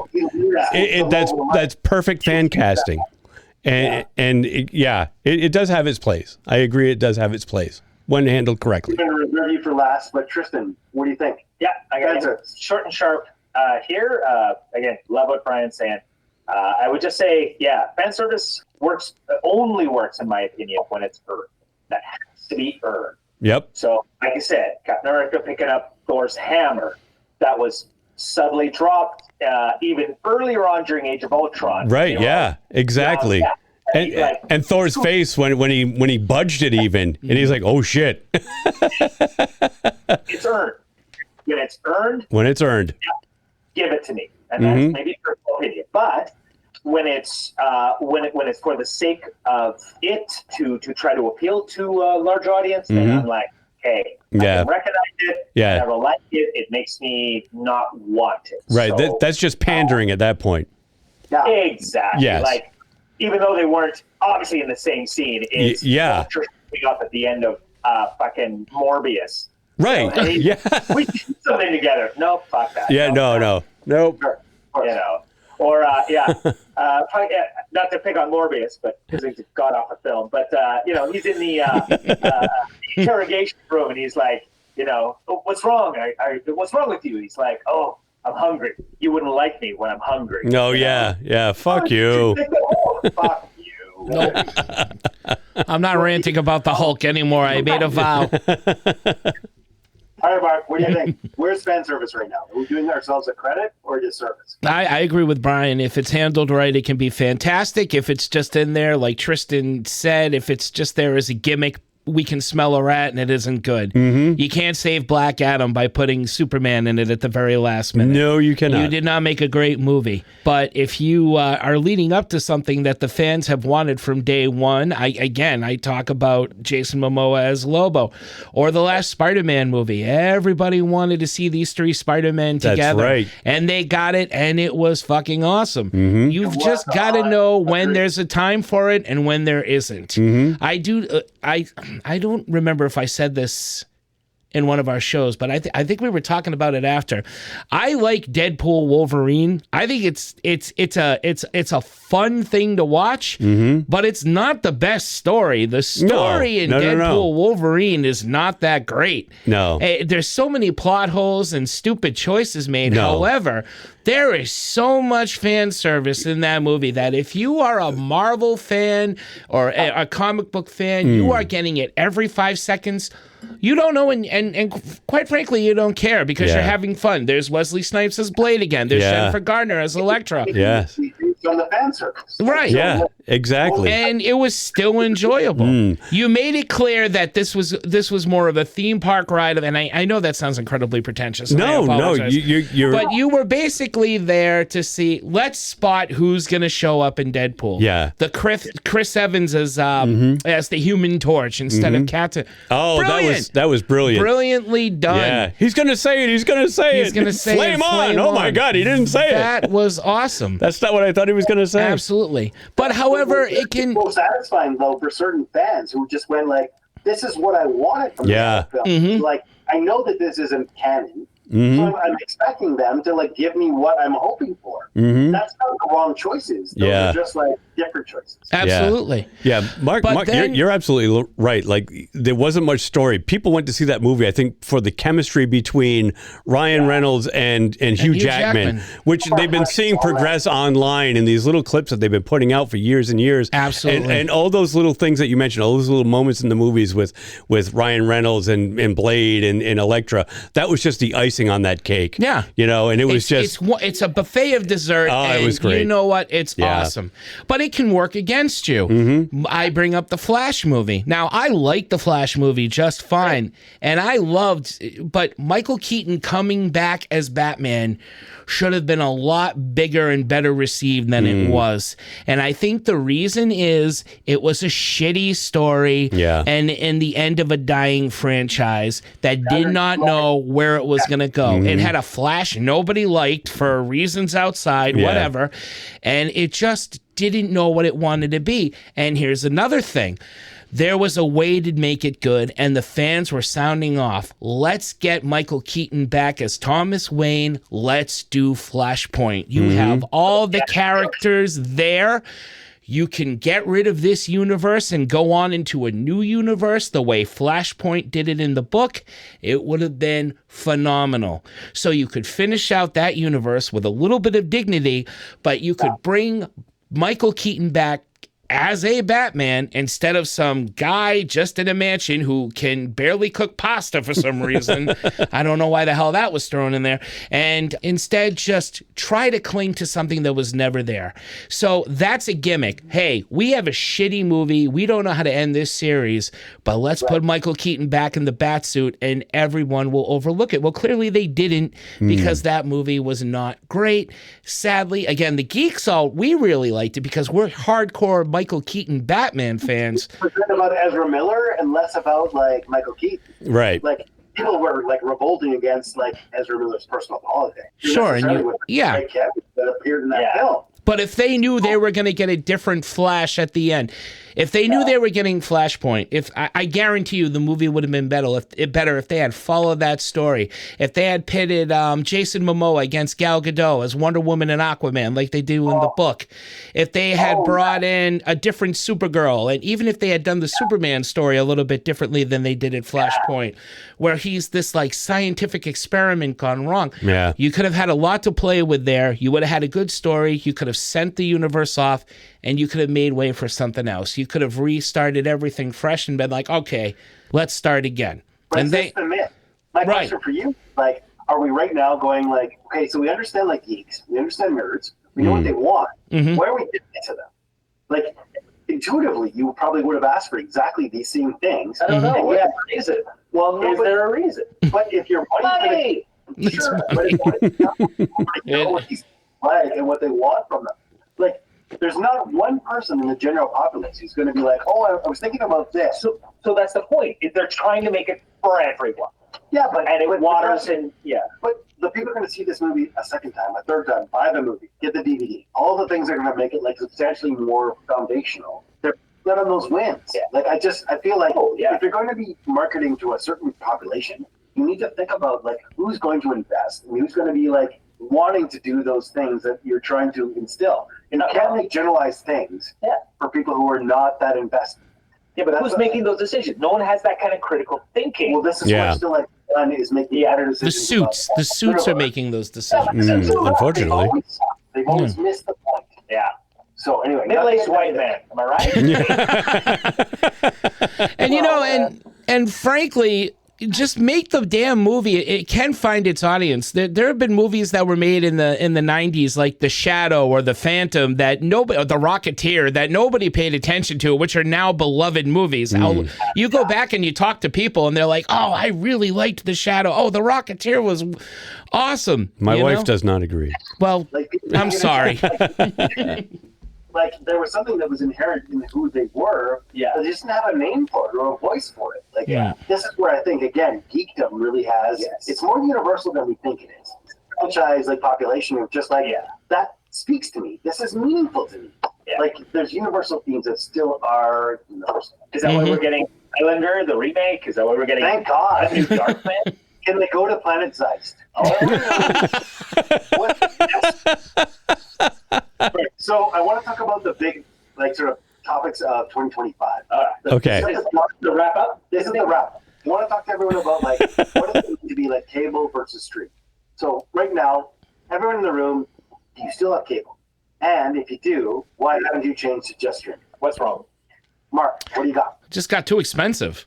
That's perfect fan casting. And it does have its place. I agree, it does have its place when handled correctly. I'm going to reserve you for last, but Tristan, what do you think? Yeah, I got it. Short and sharp. Here, again, love what Brian's saying. I would just say, fan service only works, in my opinion, when it's earned. That has to be earned. Yep. So, like I said, Captain America picking up Thor's hammer, that was subtly dropped even earlier on during Age of Ultron. Right, exactly. And Thor's face when he budged it even, and he's like, oh, shit. It's earned. When it's earned. Give it to me, and that's maybe a personal opinion. But when it's for the sake of it to try to appeal to a large audience, then I'm like, hey, I can recognize it. I don't like it. It makes me not want it. Right. So, that's just pandering at that point. Yeah. Exactly. Yes. Like, even though they weren't obviously in the same scene, it's showing up at the end of fucking Morbius. Right. So, hey, we did something together. No, fuck that. Yeah. No. Nope. Or not to pick on Morbius, but because he's a god awful film. But he's in the interrogation room, and he's like, what's wrong? What's wrong with you? He's like, oh, I'm hungry. You wouldn't like me when I'm hungry. No. Yeah. Fuck you. Fuck you. Nope. I'm not ranting about the Hulk anymore. I made a vow. All right, Marc, what do you think? Where's fan service right now? Are we doing ourselves a credit or a disservice? I agree with Brien. If it's handled right, it can be fantastic. If it's just in there, like Tristan said, if it's just there as a gimmick, we can smell a rat and it isn't good. Mm-hmm. You can't save Black Adam by putting Superman in it at the very last minute. No, you cannot. You did not make a great movie. But if you are leading up to something that the fans have wanted from day one, I talk about Jason Momoa as Lobo, or the last Spider-Man movie. Everybody wanted to see these three Spider-Men together. That's right. And they got it, and it was fucking awesome. Mm-hmm. You've just got to know when there's a time for it and when there isn't. Mm-hmm. I don't remember if I said this in one of our shows, but I think we were talking about it after. I like Deadpool Wolverine. I think it's a fun thing to watch, but it's not the best story. The story in Deadpool Wolverine is not that great. No. There's so many plot holes and stupid choices made. However, there is so much fan service in that movie that if you are a Marvel fan or a comic book fan, you are getting it every 5 seconds. You don't know, and quite frankly, you don't care because you're having fun. There's Wesley Snipes as Blade again. There's Jennifer Garner as Elektra. Yes. On the fan service. Right. Yeah, exactly. And it was still enjoyable. You made it clear that this was more of a theme park ride, and I know that sounds incredibly pretentious. No, you're. But you were basically there to see. Let's spot who's going to show up in Deadpool. Yeah. The Chris Evans as the Human Torch instead of Captain. Oh, that was brilliant. Brilliantly done. Yeah, he's going to say it. He's going to say it. Flame on. Oh my God, he didn't say it. That was awesome. That's not what I thought he was going to say. Absolutely. But however, it can... It's so satisfying, though, for certain fans who just went like, this is what I wanted from the film. Like, I know that this isn't canon, so I'm expecting them to, like, give me what I'm hoping for. That's not the wrong choices. Those are just, like, different choices. Absolutely. Yeah, Mark, you're absolutely right. Like, there wasn't much story. People went to see that movie, I think, for the chemistry between Ryan Reynolds and Hugh Jackman, which they've been seeing progress online in these little clips that they've been putting out for years and years. Absolutely. And all those little things that you mentioned, all those little moments in the movies with Ryan Reynolds and Blade and Elektra, that was just the icing on that cake. Yeah. You know, and it's a buffet of dessert. Oh, and it was great. You know what? It's awesome. But it can work against you. I bring up the Flash movie. Now, I like the Flash movie just fine. And I loved, but Michael Keaton coming back as Batman should have been a lot bigger and better received than it was. And I think the reason is it was a shitty story and in the end of a dying franchise that did not know where it was going to go. It had a Flash nobody liked for reasons outside, whatever. And it just didn't know what it wanted to be. And here's another thing. There was a way to make it good, and the fans were sounding off. Let's get Michael Keaton back as Thomas Wayne. Let's do Flashpoint. You have all the characters there. You can get rid of this universe and go on into a new universe the way Flashpoint did it in the book. It would have been phenomenal. So you could finish out that universe with a little bit of dignity, but you could bring Michael Keaton back as a Batman instead of some guy just in a mansion who can barely cook pasta for some reason. I don't know why the hell that was thrown in there. And instead just try to cling to something that was never there. So that's a gimmick. Hey, we have a shitty movie. We don't know how to end this series, but let's put Michael Keaton back in the Batsuit and everyone will overlook it. Well, clearly they didn't because that movie was not great. Sadly, again, the geeks we really liked it because we're hardcore Michael Keaton Batman fans. It's about Ezra Miller and less about like Michael Keaton. Right. Like people were like revolting against like Ezra Miller's personal politics. Sure, and that appeared in that film. But if they knew they were going to get a different Flash at the end, if they knew they were getting Flashpoint, I guarantee you the movie would have been better if they had followed that story. If they had pitted Jason Momoa against Gal Gadot as Wonder Woman and Aquaman like they do in the book. If they had brought in a different Supergirl, and even if they had done the Superman story a little bit differently than they did at Flashpoint, where he's this like scientific experiment gone wrong. Yeah. You could have had a lot to play with there. You would have had a good story. You could have sent the universe off and you could have made way for something else. You could have restarted everything fresh and been like, okay, let's start again. But and it's the myth. My question for you, like, are we right now going like, okay, so we understand like geeks, we understand nerds, we know what they want. Why are we giving it to them? Like, intuitively, you probably would have asked for exactly these same things. I don't know. What is it? Well, is there a reason? But if your money, sure, but if know what these like and what they want from them, like. There's not one person in the general populace who's going to be like, oh, I was thinking about this. So that's the point. They're trying to make it for everyone. Yeah, but it waters and But the people are going to see this movie a second time, a third time, buy the movie, get the DVD. All the things are going to make it like substantially more foundational. They're let on those wins. Yeah. Like I feel like if you're going to be marketing to a certain population, you need to think about like who's going to invest and who's going to be like wanting to do those things that you're trying to instill. And you can't make generalized things for people who are not that invested. Yeah, but who's making those decisions? No one has that kind of critical thinking. Well, this is what still like done is making better decisions. The suits are making those decisions. Unfortunately. They've always missed the point. Yeah. So anyway, middle-aged white man. Am I right? And you know, and frankly, just make the damn movie. It can find its audience. There have been movies that were made in the 90s, like The Shadow or The Phantom, that nobody, or The Rocketeer, that nobody paid attention to, which are now beloved movies. You go back and you talk to people, and they're like, "Oh, I really liked The Shadow. Oh, The Rocketeer was awesome." My wife does not agree. Well, I'm sorry. Like there was something that was inherent in who they were. Yeah. They just didn't have a name for it or a voice for it. Like this is where I think again geekdom really has. Yes. It's more universal than we think it is. Franchise like population of just like that speaks to me. This is meaningful to me. Yeah. Like there's universal themes that still are universal. Is that why we're getting Highlander, the remake? Is that why we're getting? Thank God. A new Darkman? Can they go to Planet Zeist? So I want to talk about the big, like, sort of topics of 2025. Okay. This is the wrap up. This is the wrap up. I want to talk to everyone about like what does it mean to be like cable versus stream. So right now, everyone in the room, do you still have cable? And if you do, why haven't you changed to just stream? What's wrong? Mark, what do you got? Just got too expensive.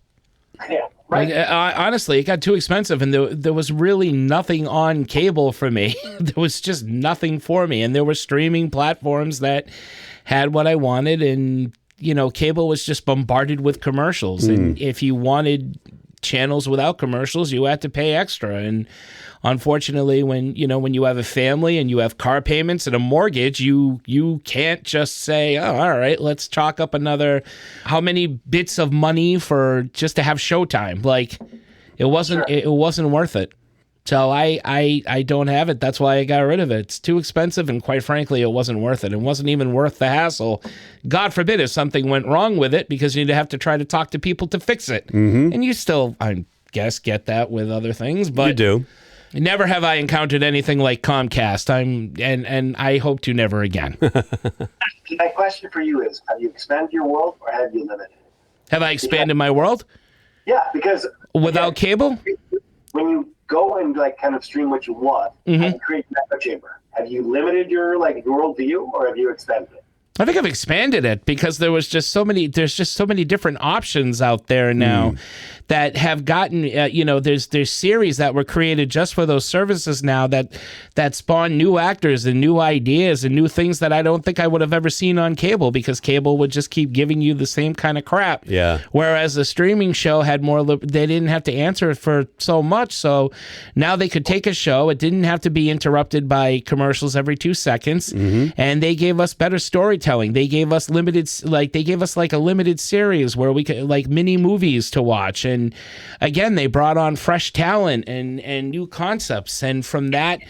Yeah. Right. Like, honestly, it got too expensive, and there was really nothing on cable for me. There was just nothing for me, and there were streaming platforms that had what I wanted, and you know, cable was just bombarded with commercials. And if you wanted channels without commercials, you had to pay extra. And unfortunately, when you have a family and you have car payments and a mortgage, you can't just say, "Oh, all right, let's chalk up another how many bits of money for just to have Showtime." Like it wasn't worth it. So I don't have it. That's why I got rid of it. It's too expensive, and quite frankly, it wasn't worth it. It wasn't even worth the hassle. God forbid if something went wrong with it, because you'd have to try to talk to people to fix it. And you still, I guess, get that with other things, but you do. Never have I encountered anything like Comcast. And I hope to never again. My question for you is: have you expanded your world or have you limited it? Have I expanded my world? Yeah, because without cable, when you go and like kind of stream what you want and create an echo chamber, have you limited your like worldview or have you expanded it? I think I've expanded it because there's just so many different options out there now that have gotten, there's series that were created just for those services now that spawn new actors and new ideas and new things that I don't think I would have ever seen on cable, because cable would just keep giving you the same kind of crap. Yeah. Whereas the streaming show had more, they didn't have to answer for so much. So now they could take a show. It didn't have to be interrupted by commercials every 2 seconds. And they gave us better storytelling. They gave us a limited series where we could like mini movies to watch. And again, they brought on fresh talent and new concepts. And from that,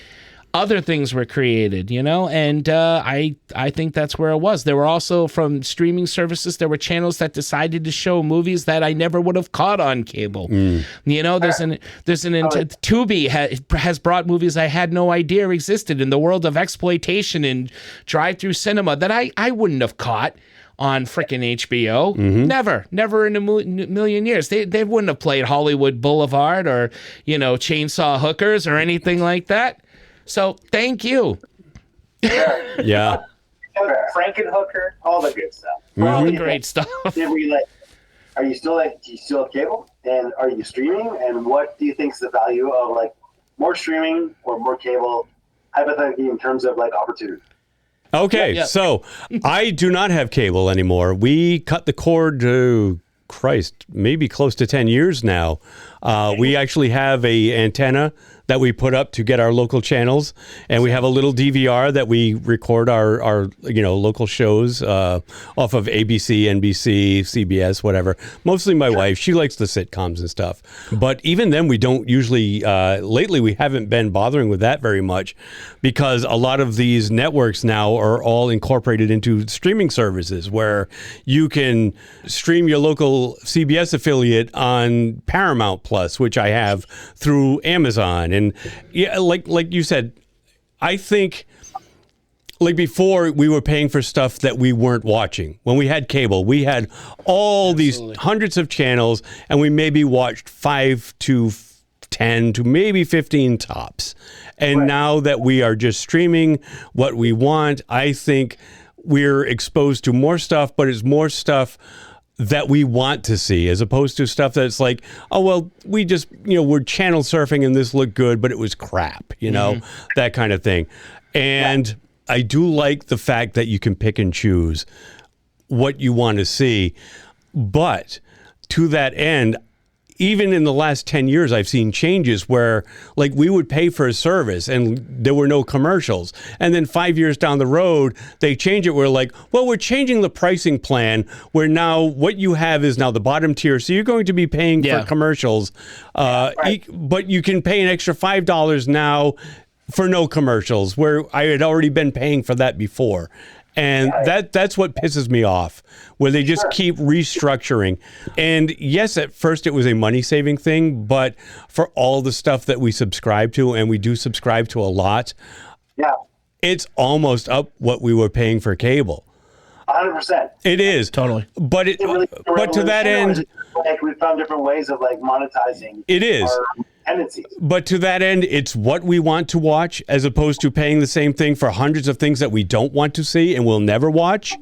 other things were created, and I think that's where it was. There were also, from streaming services, there were channels that decided to show movies that I never would have caught on cable. Tubi has brought movies I had no idea existed in the world of exploitation and drive-through cinema that I wouldn't have caught on frickin' HBO. Never in a million years. They wouldn't have played Hollywood Boulevard or, Chainsaw Hookers or anything like that. So thank you. Yeah. Frankenhooker, all the good stuff. All the great stuff. Do you still have cable? And are you streaming? And what do you think is the value of like more streaming or more cable, hypothetically, in terms of like opportunity? Okay, so I do not have cable anymore. We cut the cord to, maybe close to 10 years now. We actually have a antenna that we put up to get our local channels, and we have a little DVR that we record our local shows off of ABC, NBC, CBS, whatever. Mostly my wife. She likes the sitcoms and stuff. But even then, we don't usually, lately we haven't been bothering with that very much, because a lot of these networks now are all incorporated into streaming services where you can stream your local CBS affiliate on Paramount Plus, which I have through Amazon. And yeah, like you said, I think like before we were paying for stuff that we weren't watching. When we had cable, we had all these hundreds of channels, and we maybe watched 5 to 10 to maybe 15 tops. And now that we are just streaming what we want, I think we're exposed to more stuff, but it's more stuff that we want to see, as opposed to stuff that's like, oh, well, we just, we're channel surfing and this looked good, but it was crap, that kind of thing. And I do like the fact that you can pick and choose what you want to see. But to that end, even in the last 10 years, I've seen changes where, like, we would pay for a service and there were no commercials. And then 5 years down the road, they change it. We're like, well, we're changing the pricing plan where now what you have is now the bottom tier. So you're going to be paying for commercials. But you can pay an extra $5 now for no commercials, where I had already been paying for that before. And that's what pisses me off, where they just keep restructuring. And yes, at first it was a money-saving thing, but for all the stuff that we subscribe to, and we do subscribe to a lot, it's almost up what we were paying for cable. 100%. It is. Totally. But but to that end, like we found different ways of like monetizing. It is. Our tendencies. But to that end, it's what we want to watch, as opposed to paying the same thing for hundreds of things that we don't want to see and will never watch.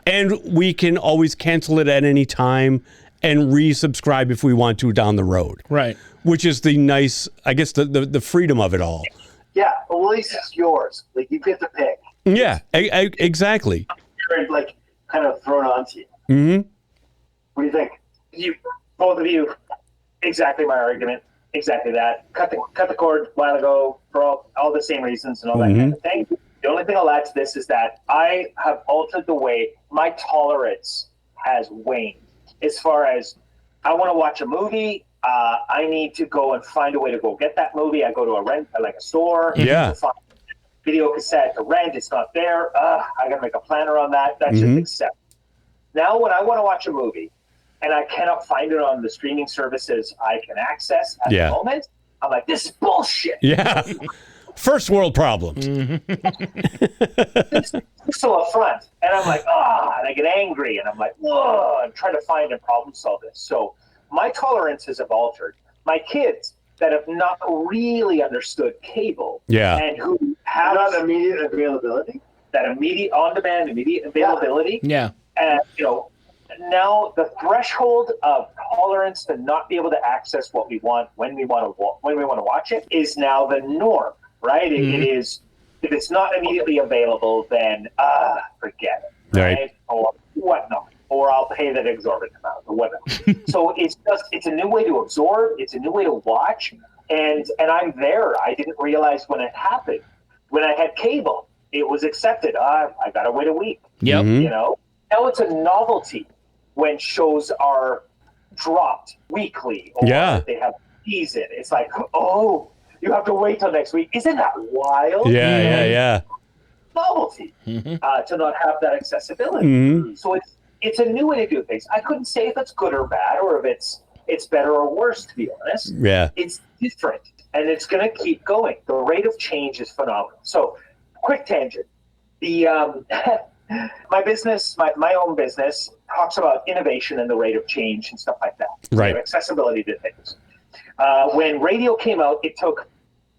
And we can always cancel it at any time and resubscribe if we want to down the road. Right. Which is the nice, I guess, the freedom of it all. Yeah, at least it's yours. Like, you get to pick. Yeah, exactly. You're, like, kind of thrown onto you. Mm-hmm. What do you think? Both of you, exactly my argument. Exactly that. Cut the cord a while ago for all the same reasons and all that kind of thing. The only thing I'll add to this is that I have altered the way my tolerance has waned. As far as I want to watch a movie, I need to go and find a way to go get that movie. I go to a store. Yeah. Find video cassette to rent. It's not there. I got to make a plan around that. That's just accept. Now, when I want to watch a movie, and I cannot find it on the streaming services I can access at the moment, I'm like, this is bullshit. Yeah. First world problems. It's so upfront. And I'm like, and I get angry. And I'm like, whoa, I'm trying to find and problem solve this. So my tolerances have altered. My kids that have not really understood cable and who have not immediate availability, that immediate on-demand, immediate availability. Yeah. And, now the threshold of tolerance to not be able to access what we want when we want to watch it is now the norm, right? It is, if it's not immediately available, then forget it, right? Or whatnot, or I'll pay that exorbitant amount or whatever. So it's a new way to absorb. It's a new way to watch, and I'm there. I didn't realize when it happened. When I had cable, it was accepted. I gotta wait a week. Yep. Now it's a novelty when shows are dropped weekly or they have season. It's like, you have to wait till next week. Isn't that wild? Yeah. Novelty to not have that accessibility. So it's a new way to do things. I couldn't say if it's good or bad or if it's better or worse, to be honest. Yeah. It's different, and it's going to keep going. The rate of change is phenomenal. So, quick tangent. The my business, my own business, talks about innovation and the rate of change and stuff like that. Right. So accessibility to things. When radio came out, it took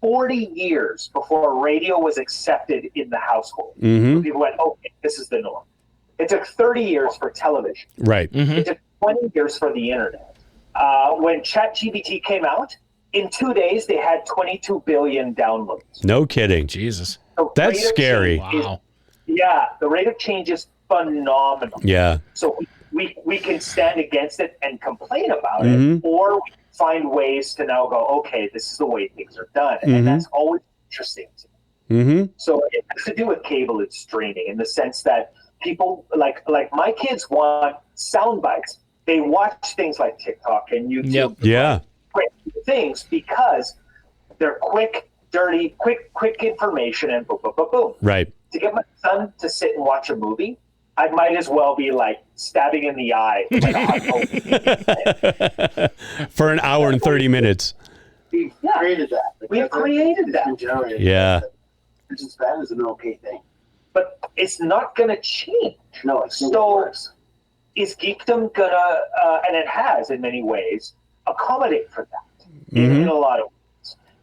40 years before radio was accepted in the household. So people went, okay, this is the norm. It took 30 years for television. Right. It took 20 years for the internet. When ChatGPT came out, in 2 days, they had 22 billion downloads. No kidding. Jesus. That's scary. Wow. The rate of change is phenomenal. Yeah. So we can stand against it and complain about it, or we find ways to now go, okay, this is the way things are done. And that's always interesting to me. So it has to do with cable and streaming in the sense that people, like my kids want sound bites. They watch things like TikTok and YouTube. Yeah. Quick things because they're quick, dirty, quick information and boom, boom, boom, boom. Right. To get my son to sit and watch a movie, I might as well be like stabbing in the eye. For an hour and 30 minutes. We've created that. We've created that. Yeah. Which is bad is an okay thing. But it's not going to change. No, it's so is geekdom going to, and it has in many ways, accommodate for that in a lot of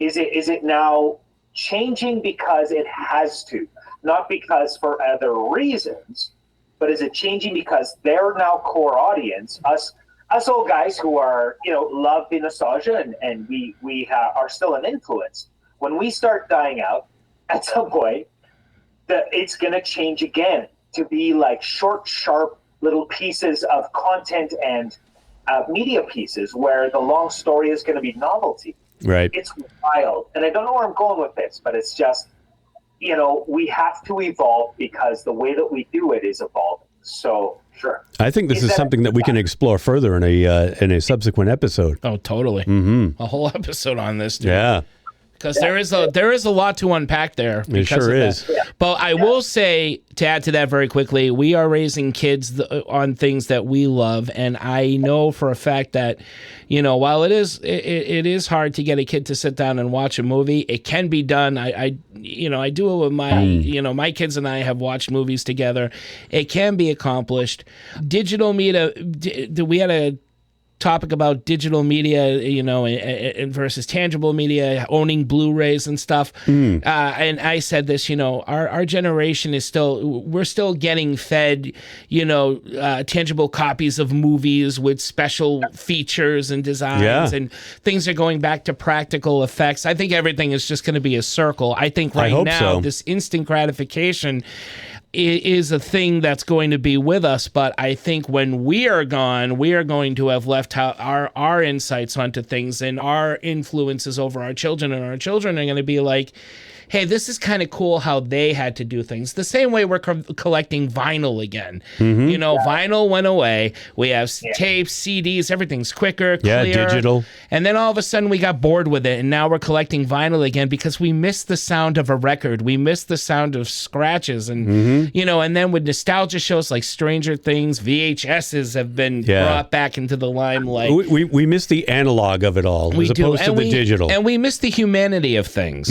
ways? Is it now changing because it has to, not because for other reasons, but is it changing because they're now core audience, us old guys who are, love the nostalgia and we are still an influence. When we start dying out at some point, it's going to change again to be like short, sharp little pieces of content and media pieces where the long story is going to be novelty. Right. It's wild. And I don't know where I'm going with this, but it's just, we have to evolve because the way that we do it is evolving. So, sure. I think this is something that we can explore further in a subsequent episode. Oh, totally. Mm-hmm. A whole episode on this, dude. Yeah. Because there is a lot to unpack there. It sure is. But I will say, to add to that very quickly, we are raising kids on things that we love, and I know for a fact that, while it is hard to get a kid to sit down and watch a movie, it can be done. I do it with my my kids and I have watched movies together. It can be accomplished. Digital media. We had a topic about digital media, versus tangible media, owning Blu-rays and stuff. And I said this, our generation is we're still getting fed, tangible copies of movies with special features and designs, and things are going back to practical effects. I think everything is just going to be a circle. I think now this instant gratification is a thing that's going to be with us, but I think when we are gone, we are going to have left our insights onto things and our influences over our children, and our children are going to be like, hey, this is kind of cool how they had to do things. The same way we're collecting vinyl again. Vinyl went away. We have tapes, CDs, everything's quicker, clear. Yeah, digital. And then all of a sudden we got bored with it, and now we're collecting vinyl again because we miss the sound of a record. We miss the sound of scratches. And, and then with nostalgia shows like Stranger Things, VHSs have been brought back into the limelight. We miss the analog of it all as opposed to the digital. And we miss the humanity of things.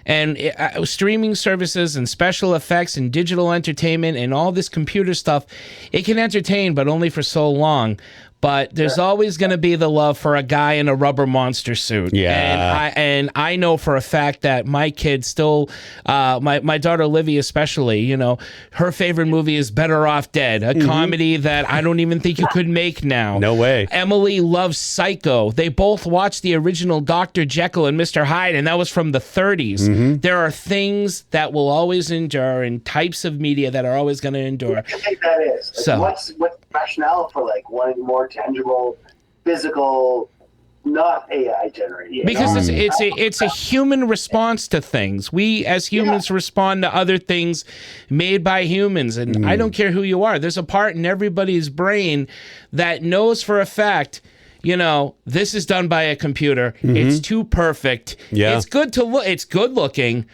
And streaming services and special effects and digital entertainment and all this computer stuff, it can entertain, but only for so long. But there's always going to be the love for a guy in a rubber monster suit. Yeah. And I know for a fact that my kids still, my daughter Livy especially, her favorite movie is Better Off Dead, a comedy that I don't even think you could make now. No way. Emily loves Psycho. They both watched the original Dr. Jekyll and Mr. Hyde, and that was from the 30s. There are things that will always endure and types of media that are always going to endure. I think that is. So, what's the rationale for wanting more tangible, physical, not AI generated? Because it's a human response to things. We as humans respond to other things made by humans, and I don't care who you are. There's a part in everybody's brain that knows for a fact, this is done by a computer. It's too perfect. Yeah. It's good to look. It's good looking.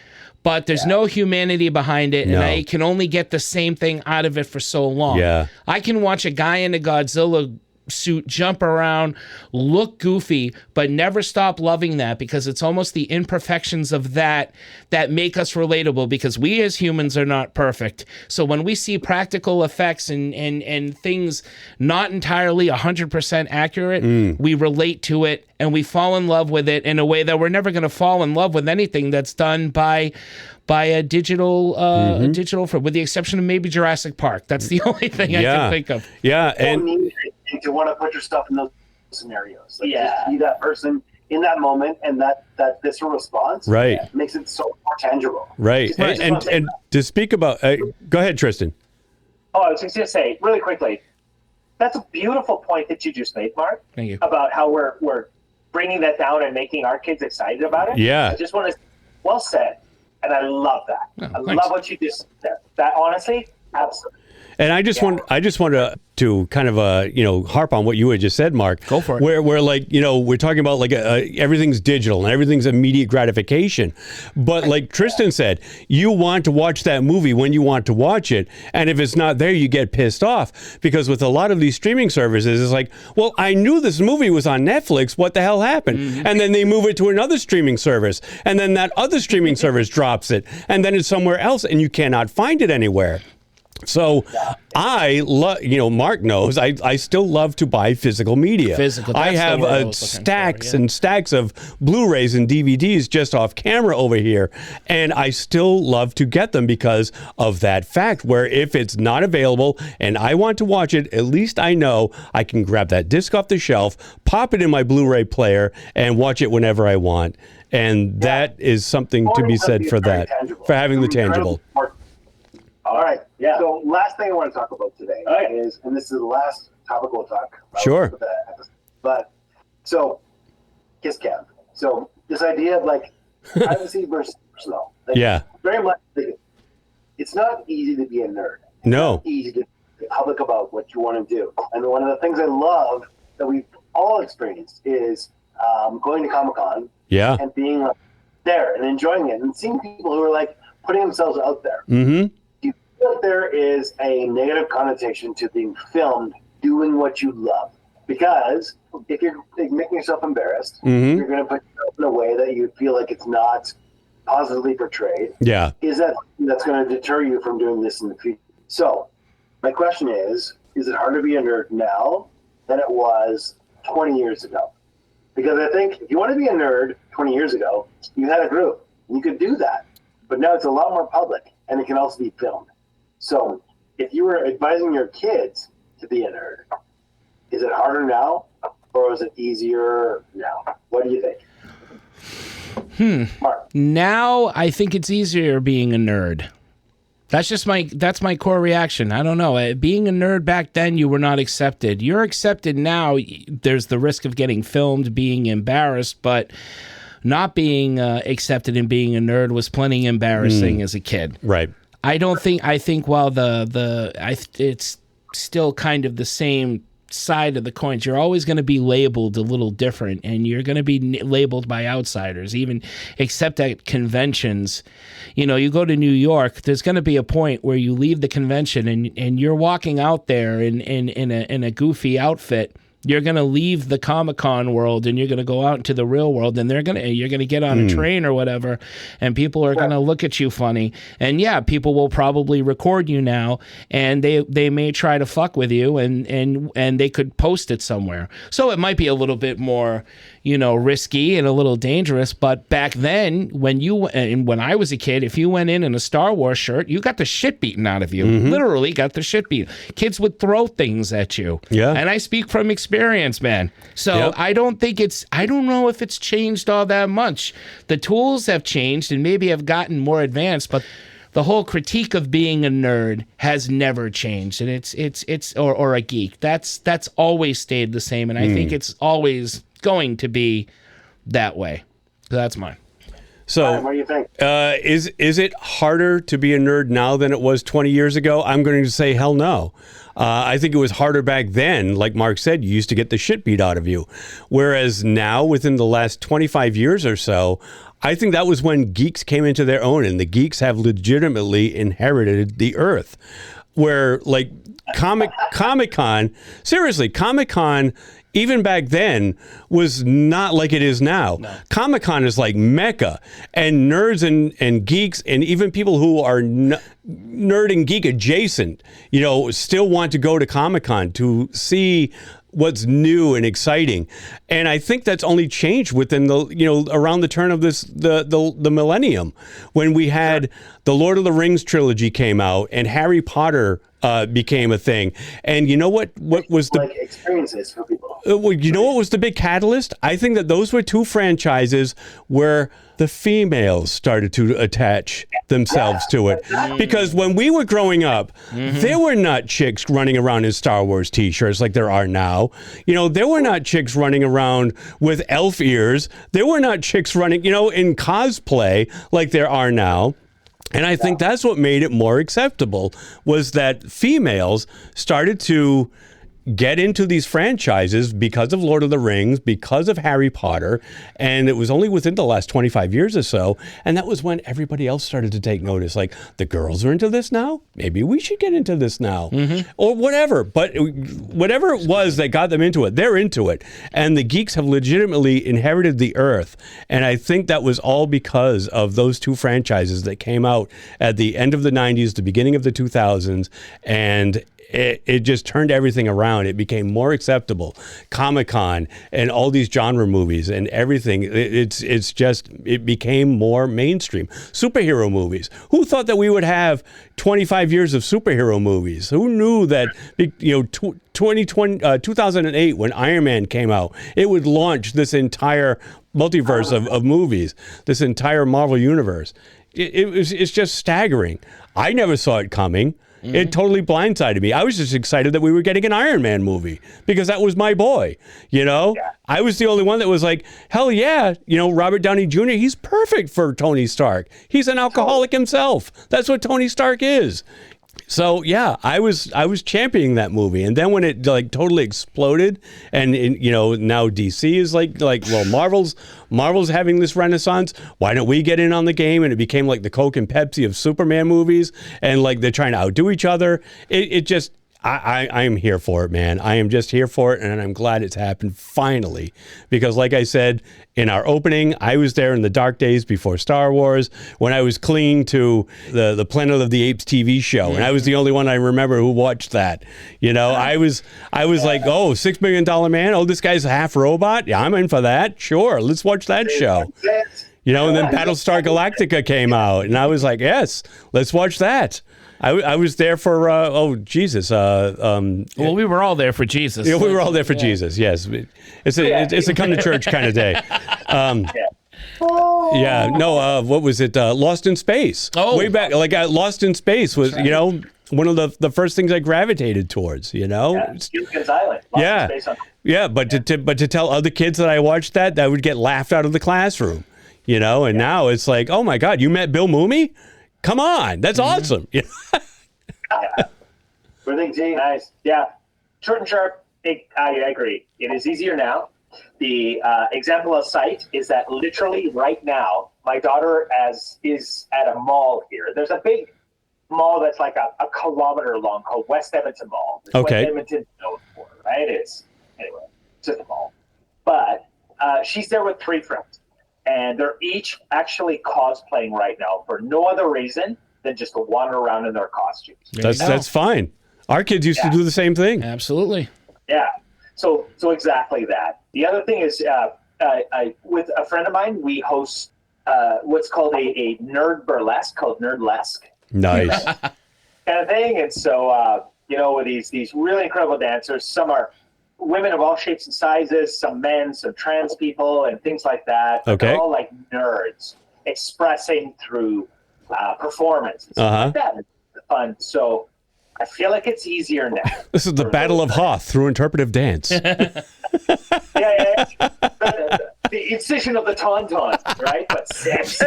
But there's no humanity behind it, and I can only get the same thing out of it for so long. Yeah. I can watch a guy in a Godzilla suit jump around, look goofy, but never stop loving that, because it's almost the imperfections of that make us relatable, because we as humans are not perfect. So when we see practical effects and things not entirely 100% accurate, we relate to it and we fall in love with it in a way that we're never going to fall in love with anything that's done by a digital with the exception of maybe Jurassic Park. That's the only thing I can think of. Yeah, and to want to put yourself in those scenarios. Just be that person in that moment, and that visceral response makes it so more tangible. Right. And to speak about, go ahead, Tristan. Oh, I was just going to say really quickly, that's a beautiful point that you just made, Marc. Thank you. About how we're bringing that down and making our kids excited about it. Yeah. I just want to, well said. And I love that. I love what you just said. That honestly, absolutely. And I just want to kind of harp on what you had just said, Mark. Go for it. Where like we're talking about like everything's digital and everything's immediate gratification, but like Tristan said, you want to watch that movie when you want to watch it, and if it's not there, you get pissed off because with a lot of these streaming services, it's like, well, I knew this movie was on Netflix. What the hell happened? And then they move it to another streaming service, and then that other streaming service drops it, and then it's somewhere else, and you cannot find it anywhere. So I love, Mark knows, I still love to buy physical media. I have stacks and stacks of Blu-rays and DVDs just off camera over here, and I still love to get them because of that fact, where if it's not available and I want to watch it, at least I know I can grab that disc off the shelf, pop it in my Blu-ray player, and watch it whenever I want. And that is something to be said for that, for having the tangible. All right. Yeah. So last thing I want to talk about today is, and this is the last topic we'll talk about. Sure. But so, kiss cam. So this idea of like privacy versus personal. Like, yeah. Very much. Like, it's not easy to be a nerd. It's no. Not easy to be public about what you want to do. And one of the things I love that we've all experienced is going to Comic-Con. Yeah. And being there and enjoying it and seeing people who are like putting themselves out there. Mm-hmm. That there is a negative connotation to being filmed doing what you love, because if you're making yourself embarrassed, you're going to put yourself in a way that you feel like it's not positively portrayed. Yeah. Is that's going to deter you from doing this in the future? So my question is it harder to be a nerd now than it was 20 years ago? Because I think if you want to be a nerd 20 years ago, you had a group. You could do that. But now it's a lot more public, and it can also be filmed. So if you were advising your kids to be a nerd, is it harder now or is it easier now? What do you think? Mark. Now I think it's easier being a nerd. That's my core reaction. I don't know. Being a nerd back then, you were not accepted. You're accepted now. There's the risk of getting filmed, being embarrassed, but not being accepted and being a nerd was plenty embarrassing as a kid. Right. I think while it's still kind of the same side of the coins, you're always going to be labeled a little different, and you're going to be labeled by outsiders, even except at conventions. You go to New York, there's going to be a point where you leave the convention and you're walking out there in a goofy outfit. You're going to leave the Comic-Con world and you're going to go out into the real world, and you're going to get on a train or whatever, and people are going to look at you funny. And yeah, people will probably record you now, and they may try to fuck with you, and they could post it somewhere. So it might be a little bit more, risky and a little dangerous. But back then, when I was a kid, if you went in a Star Wars shirt, you got the shit beaten out of you. Literally got the shit beaten. Kids would throw things at you. Yeah. And I speak from experience, man. So I don't know if it's changed all that much. The tools have changed and maybe have gotten more advanced, but the whole critique of being a nerd has never changed, and it's or a geek. That's always stayed the same, and I think it's always going to be that way. So that's mine. So, what do you think? Is it harder to be a nerd now than it was 20 years ago? I'm going to say hell no. I think it was harder back then. Like Mark said, you used to get the shit beat out of you. Whereas now, within the last 25 years or so, I think that was when geeks came into their own, and the geeks have legitimately inherited the earth. Where, like, Comic-Con, seriously, Comic-Con, even back then, was not like it is now. No. Comic-Con is like Mecca, and nerds and geeks, and even people who are nerd and geek adjacent, still want to go to Comic-Con to see what's new and exciting. And I think that's only changed within around the turn of the millennium, when we had the Lord of the Rings trilogy came out and Harry Potter became a thing. And you know what was the experiences for people? What was the big catalyst? I think that those were two franchises where the females started to attach themselves to it. Because when we were growing up, there were not chicks running around in Star Wars t-shirts like there are now. There were not chicks running around with elf ears. There were not chicks running, in cosplay like there are now. And I think that's what made it more acceptable, was that females started to get into these franchises because of Lord of the Rings, because of Harry Potter, and it was only within the last 25 years or so, and that was when everybody else started to take notice. Like, the girls are into this now? Maybe we should get into this now. Or whatever. But whatever it was that got them into it, they're into it. And the geeks have legitimately inherited the earth. And I think that was all because of those two franchises that came out at the end of the 90s, the beginning of the 2000s, and it just turned everything around. It became more acceptable. Comic-Con and all these genre movies and everything. It became more mainstream. Superhero movies. Who thought that we would have 25 years of superhero movies? Who knew that, 2008 when Iron Man came out, it would launch this entire multiverse of movies, this entire Marvel universe. It's just staggering. I never saw it coming. It totally blindsided me. I was just excited that we were getting an Iron Man movie because that was my boy, I was the only one that was like, hell yeah, Robert Downey Jr., he's perfect for Tony Stark. He's an alcoholic himself. That's what Tony Stark is. So yeah, I was championing that movie, and then when it totally exploded, and now DC is well, Marvel's having this renaissance. Why don't we get in on the game? And it became like the Coke and Pepsi of Superman movies, and they're trying to outdo each other. I'm here for it, man. I am just here for it, and I'm glad it's happened finally. Because like I said in our opening, I was there in the dark days before Star Wars when I was clinging to the Planet of the Apes TV show, and I was the only one I remember who watched that. I was like, oh, $6 Million Man. Oh, this guy's a half robot. Yeah, I'm in for that. Sure, let's watch that show. And then Battlestar Galactica came out, and I was like, yes, let's watch that. I was there for, Jesus. Well, we were all there for Jesus. Yeah, we were all there for Jesus, yes. It's a come to church kind of day. What was it? Lost in Space. Oh. Way back, Lost in Space was, one of the first things I gravitated towards, Yeah, Gilligan's Island. Yeah. But to tell other kids that I watched that would get laughed out of the classroom, and now it's like, oh my God, you met Bill Mumy? Come on, that's awesome. Nice. Yeah. Short and sharp, I agree. It is easier now. The example of sight is that literally right now, my daughter is at a mall here. There's a big mall that's like a kilometer long called West Edmonton Mall. It's okay. What Edmonton's known for, right? It's just a mall. But she's there with 3 friends. And they're each actually cosplaying right now for no other reason than just to wander around in their costumes. That's fine. Our kids used to do the same thing. Absolutely. Yeah. So exactly that. The other thing is, with a friend of mine, we host what's called a nerd burlesque called Nerdlesque. Nice. Kind of thing. And so, with these really incredible dancers, some are women of all shapes and sizes, some men, some trans people, and things like that. Okay. They're all like nerds expressing through performance and stuff like that. It's fun. So I feel like it's easier now. This is the Battle of Hoth through interpretive dance. Yeah. The incision of the tauntaun, right? But sexy.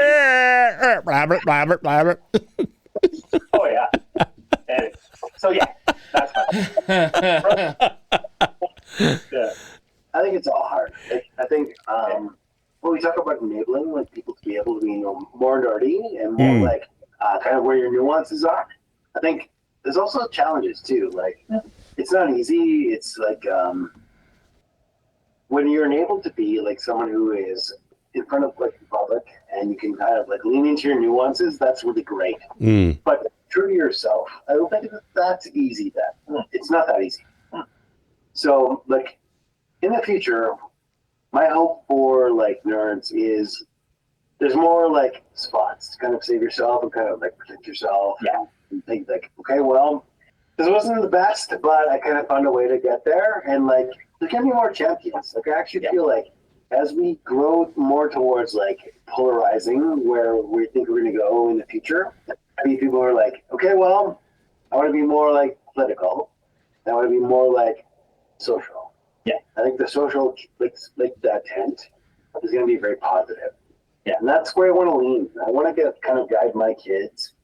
Rabbit. Oh, yeah. Anyway, so, yeah, that's fun. Yeah. I think it's all hard. I think when we talk about enabling people to be able to be more nerdy and more kind of where your nuances are, I think there's also challenges too. It's not easy. It's when you're enabled to be someone who is in front of the public and you can kind of lean into your nuances, that's really great. But true to yourself, I don't think that's easy. It's not that easy. So, in the future, my hope for, nerds is there's more, spots to kind of save yourself and kind of, protect yourself. Yeah. And think, okay, well, this wasn't the best, but I kind of found a way to get there. And, there can be more champions. I actually feel as we grow more towards, polarizing where we think we're going to go in the future, I mean, people are okay, well, I want to be more, political. I want to be more, social. Yeah. I think the social, that tent is going to be very positive. Yeah, and that's where I want to lean. I want to kind of guide my kids,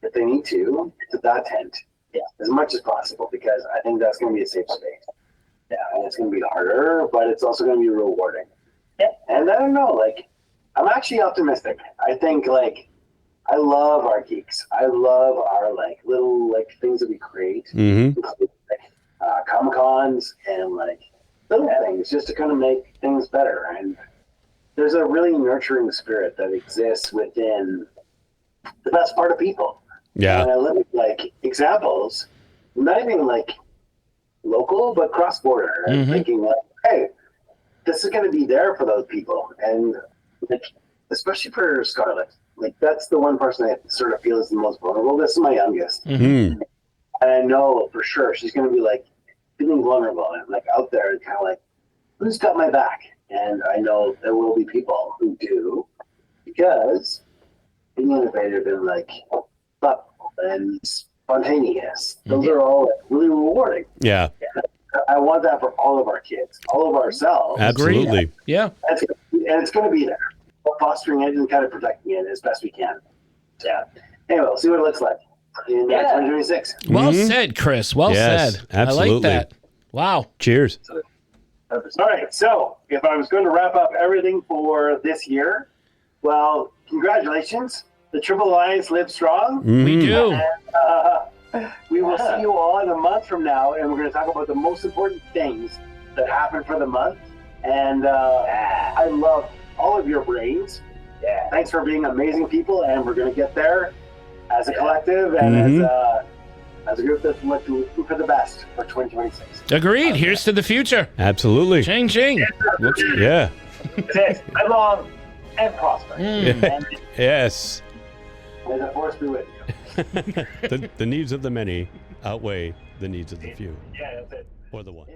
if they need to that tent, as much as possible, because I think that's going to be a safe space. Yeah, and it's going to be harder, but it's also going to be rewarding. Yeah, and I don't know, like, I'm actually optimistic. I think, like, I love our geeks. I love our, like, little, like, things that we create, like, Comic-Cons and, like, little things just to kind of make things better. And there's a really nurturing spirit that exists within the best part of people. Yeah. And I look at, like, examples, not even, like, local, but cross-border, and thinking, like, hey, this is going to be there for those people. And, like, especially for Scarlett, like, that's the one person I sort of feel is the most vulnerable. This is my youngest. And I know for sure she's going to be, like, feeling vulnerable and, like, out there and kind of like, who's got my back? And I know there will be people who do, because being innovative and, like, thoughtful and spontaneous, those are all, like, really rewarding. Yeah. I want that for all of our kids, all of ourselves. Absolutely. Yeah. And it's going to be there. We're fostering it and kind of protecting it as best we can. Yeah. Anyway, we'll see what it looks like in 2026. Well said, Chris. Well said. Absolutely. I like that. Wow. Cheers. All right. So if I was going to wrap up everything for this year, well, congratulations. The Tribble Alliance lives strong. We do. And, we will see you all in a month from now, and we're going to talk about the most important things that happen for the month. And I love all of your brains. Yeah. Thanks for being amazing people, and we're going to get there as a collective and as a group that's looking for the best for 2026. Agreed. Here's to the future. Absolutely. Ching, ching. Yeah. Live long and prosper. Yes. May the force be with you. The needs of the many outweigh the needs of the few. Yeah, that's it. Or the one.